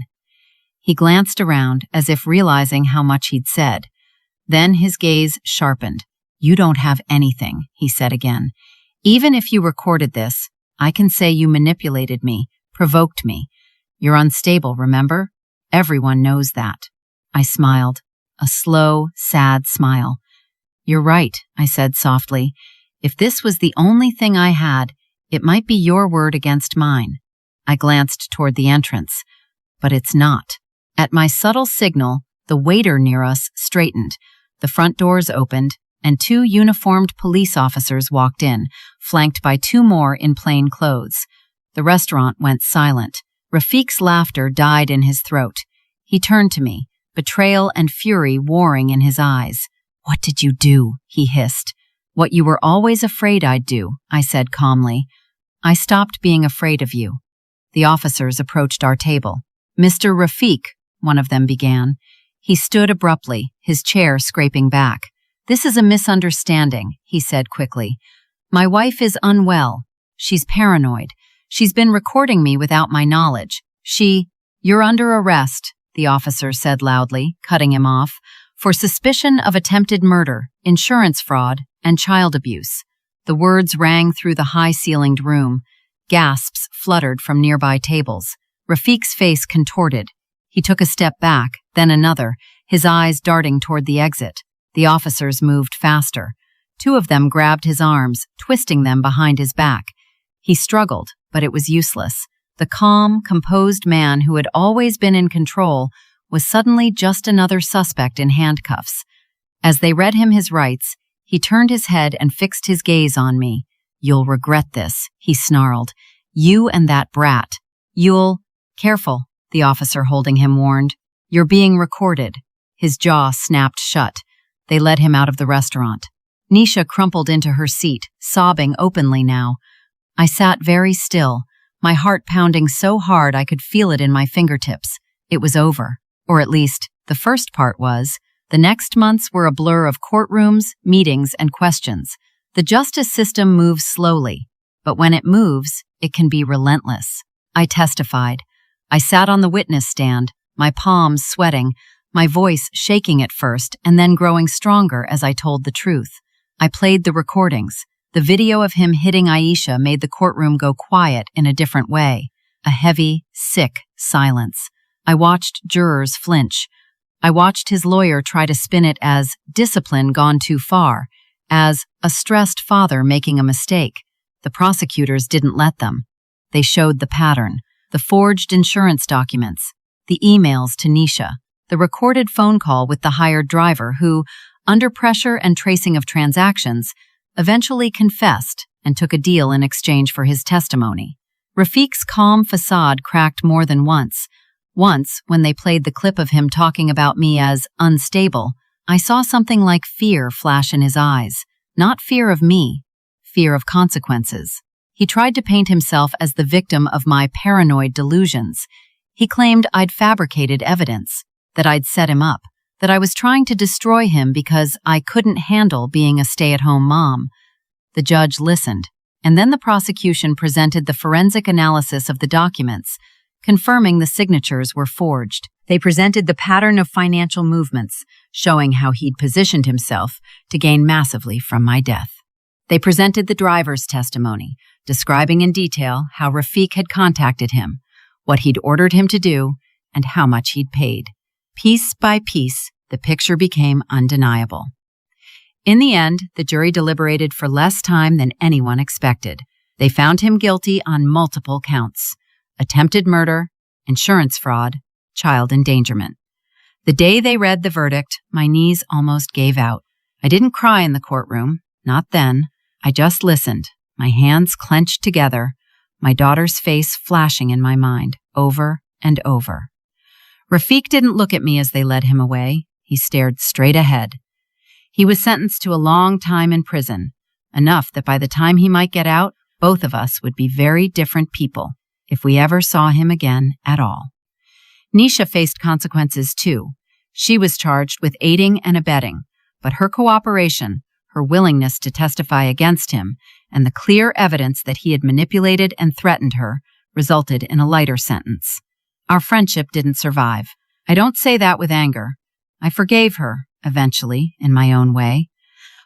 He glanced around as if realizing how much he'd said. Then his gaze sharpened. You don't have anything, he said again. Even if you recorded this, I can say you manipulated me, provoked me. You're unstable, remember? Everyone knows that. I smiled, a slow, sad smile. You're right, I said softly. If this was the only thing I had, it might be your word against mine. I glanced toward the entrance, but it's not. At my subtle signal, the waiter near us straightened. The front doors opened, and 2 uniformed police officers walked in, flanked by 2 more in plain clothes. The restaurant went silent. Rafiq's laughter died in his throat. He turned to me, betrayal and fury warring in his eyes. What did you do? He hissed. What you were always afraid I'd do, I said calmly. I stopped being afraid of you. The officers approached our table. Mr. Rafiq, one of them began. He stood abruptly, his chair scraping back. This is a misunderstanding, he said quickly. My wife is unwell. She's paranoid. She's been recording me without my knowledge. You're under arrest, the officer said loudly, cutting him off, for suspicion of attempted murder, insurance fraud, and child abuse. The words rang through the high-ceilinged room. Gasps fluttered from nearby tables. Rafiq's face contorted. He took a step back, then another, his eyes darting toward the exit. The officers moved faster. 2 of them grabbed his arms, twisting them behind his back. He struggled, but it was useless. The calm, composed man who had always been in control was suddenly just another suspect in handcuffs. As they read him his rights, he turned his head and fixed his gaze on me. You'll regret this, he snarled. You and that brat. Careful, the officer holding him warned. You're being recorded. His jaw snapped shut. They led him out of the restaurant. Nisha crumpled into her seat, sobbing openly now. I sat very still, my heart pounding so hard I could feel it in my fingertips. It was over. Or at least, the first part was. The next months were a blur of courtrooms, meetings, and questions. The justice system moves slowly, but when it moves, it can be relentless. I testified. I sat on the witness stand, my palms sweating, my voice shaking at first and then growing stronger as I told the truth. I played the recordings. The video of him hitting Aisha made the courtroom go quiet in a different way. A heavy, sick silence. I watched jurors flinch. I watched his lawyer try to spin it as discipline gone too far, as a stressed father making a mistake. The prosecutors didn't let them. They showed the pattern, the forged insurance documents, the emails to Nisha, the recorded phone call with the hired driver who, under pressure and tracing of transactions, eventually confessed and took a deal in exchange for his testimony. Rafiq's calm facade cracked more than once. Once, when they played the clip of him talking about me as unstable, I saw something like fear flash in his eyes. Not fear of me, fear of consequences. He tried to paint himself as the victim of my paranoid delusions. He claimed I'd fabricated evidence, that I'd set him up, that I was trying to destroy him because I couldn't handle being a stay-at-home mom. The judge listened, and then the prosecution presented the forensic analysis of the documents, confirming the signatures were forged. They presented the pattern of financial movements, showing how he'd positioned himself to gain massively from my death. They presented the driver's testimony, describing in detail how Rafiq had contacted him, what he'd ordered him to do, and how much he'd paid. Piece by piece, the picture became undeniable. In the end, the jury deliberated for less time than anyone expected. They found him guilty on multiple counts: attempted murder, insurance fraud, child endangerment. The day they read the verdict, my knees almost gave out. I didn't cry in the courtroom, not then. I just listened, my hands clenched together, my daughter's face flashing in my mind, over and over. Rafiq didn't look at me as they led him away. He stared straight ahead. He was sentenced to a long time in prison, enough that by the time he might get out, both of us would be very different people, if we ever saw him again at all. Nisha faced consequences too. She was charged with aiding and abetting, but her cooperation, her willingness to testify against him, and the clear evidence that he had manipulated and threatened her resulted in a lighter sentence. Our friendship didn't survive. I don't say that with anger. I forgave her, eventually, in my own way.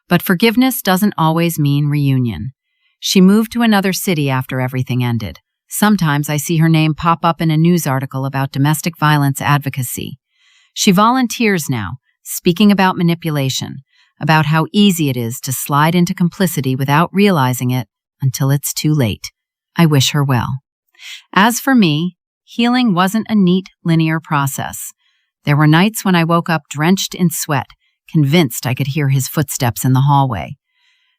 But forgiveness doesn't always mean reunion. She moved to another city after everything ended. Sometimes I see her name pop up in a news article about domestic violence advocacy. She volunteers now, speaking about manipulation, about how easy it is to slide into complicity without realizing it until it's too late. I wish her well. As for me, healing wasn't a neat, linear process. There were nights when I woke up drenched in sweat, convinced I could hear his footsteps in the hallway.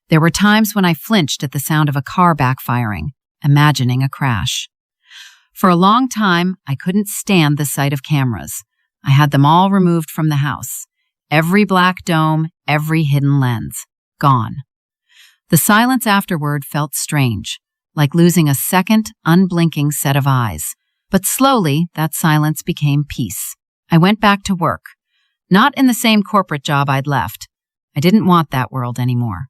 There were times when I flinched at the sound of a car backfiring, imagining a crash. For a long time, I couldn't stand the sight of cameras. I had them all removed from the house. Every black dome, every hidden lens. Gone. The silence afterward felt strange, like losing a second, unblinking set of eyes. But slowly, that silence became peace. I went back to work. Not in the same corporate job I'd left. I didn't want that world anymore.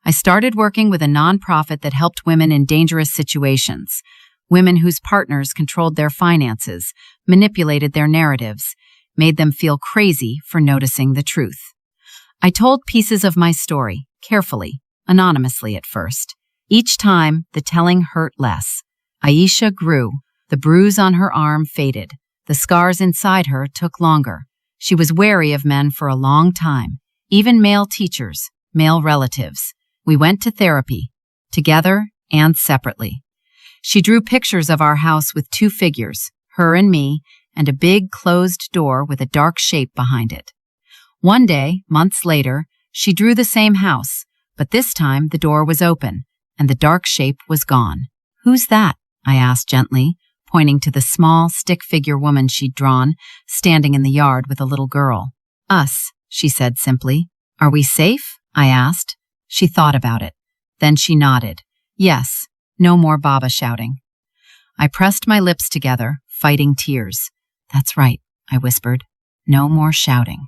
I started working with a nonprofit that helped women in dangerous situations, women whose partners controlled their finances, manipulated their narratives, made them feel crazy for noticing the truth. I told pieces of my story, carefully, anonymously at first. Each time, the telling hurt less. Aisha grew. The bruise on her arm faded. The scars inside her took longer. She was wary of men for a long time, even male teachers, male relatives. We went to therapy, together and separately. She drew pictures of our house with two figures, her and me, and a big closed door with a dark shape behind it. One day, months later, she drew the same house, but this time the door was open, and the dark shape was gone. "Who's that?" I asked gently, pointing to the small, stick-figure woman she'd drawn, standing in the yard with a little girl. "Us," she said simply. "Are we safe?" I asked. She thought about it. Then she nodded. "Yes, no more Baba shouting." I pressed my lips together, fighting tears. "That's right," I whispered. "No more shouting."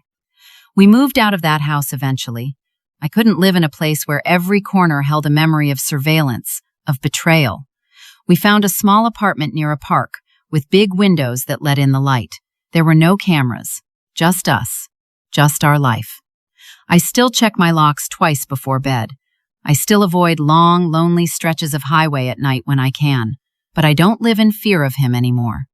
We moved out of that house eventually. I couldn't live in a place where every corner held a memory of surveillance, of betrayal. We found a small apartment near a park, with big windows that let in the light. There were no cameras, just us, just our life. I still check my locks twice before bed. I still avoid long, lonely stretches of highway at night when I can, but I don't live in fear of him anymore.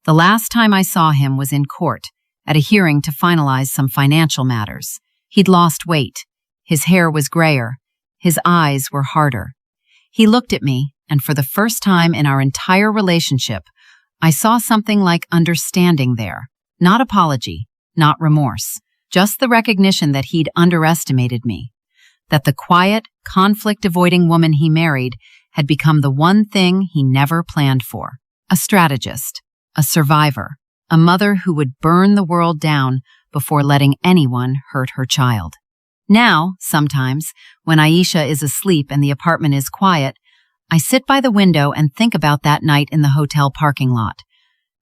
The last time I saw him was in court, at a hearing to finalize some financial matters. He'd lost weight. His hair was grayer. His eyes were harder. He looked at me, and for the first time in our entire relationship, I saw something like understanding there. Not apology, not remorse, just the recognition that he'd underestimated me. That the quiet, conflict-avoiding woman he married had become the one thing he never planned for. A strategist, a survivor, a mother who would burn the world down before letting anyone hurt her child. Now, sometimes, when Aisha is asleep and the apartment is quiet, I sit by the window and think about that night in the hotel parking lot.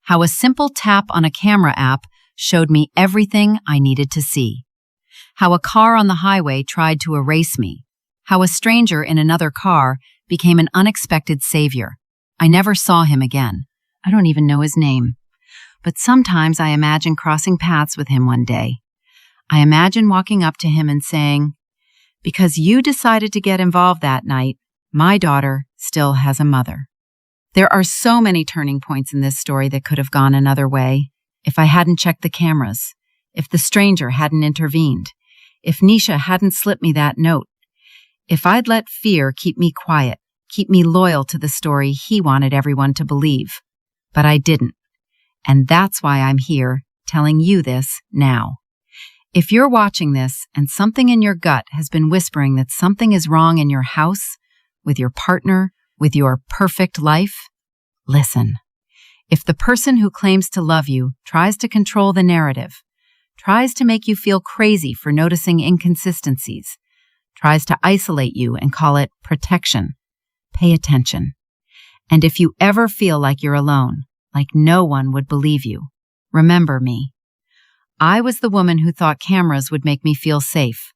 How a simple tap on a camera app showed me everything I needed to see. How a car on the highway tried to erase me. How a stranger in another car became an unexpected savior. I never saw him again. I don't even know his name. But sometimes I imagine crossing paths with him one day. I imagine walking up to him and saying, "Because you decided to get involved that night, my daughter still has a mother." There are so many turning points in this story that could have gone another way. If I hadn't checked the cameras, if the stranger hadn't intervened, if Nisha hadn't slipped me that note, if I'd let fear keep me quiet, keep me loyal to the story he wanted everyone to believe. But I didn't. And that's why I'm here, telling you this now. If you're watching this and something in your gut has been whispering that something is wrong in your house, with your partner, with your perfect life? Listen. If the person who claims to love you tries to control the narrative, tries to make you feel crazy for noticing inconsistencies, tries to isolate you and call it protection, pay attention. And if you ever feel like you're alone, like no one would believe you, remember me. I was the woman who thought cameras would make me feel safe,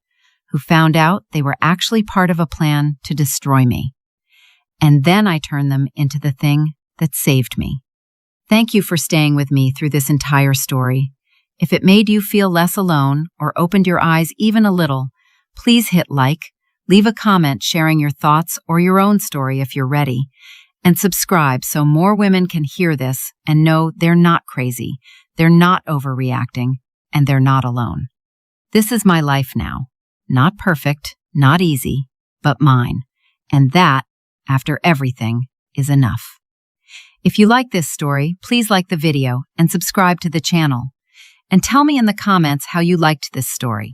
who found out they were actually part of a plan to destroy me. And then I turned them into the thing that saved me. Thank you for staying with me through this entire story. If it made you feel less alone or opened your eyes even a little, please hit like, leave a comment sharing your thoughts or your own story if you're ready, and subscribe so more women can hear this and know they're not crazy, they're not overreacting, and they're not alone. This is my life now. Not perfect, not easy, but mine. And that, after everything, is enough. If you like this story, please like the video and subscribe to the channel. And tell me in the comments how you liked this story.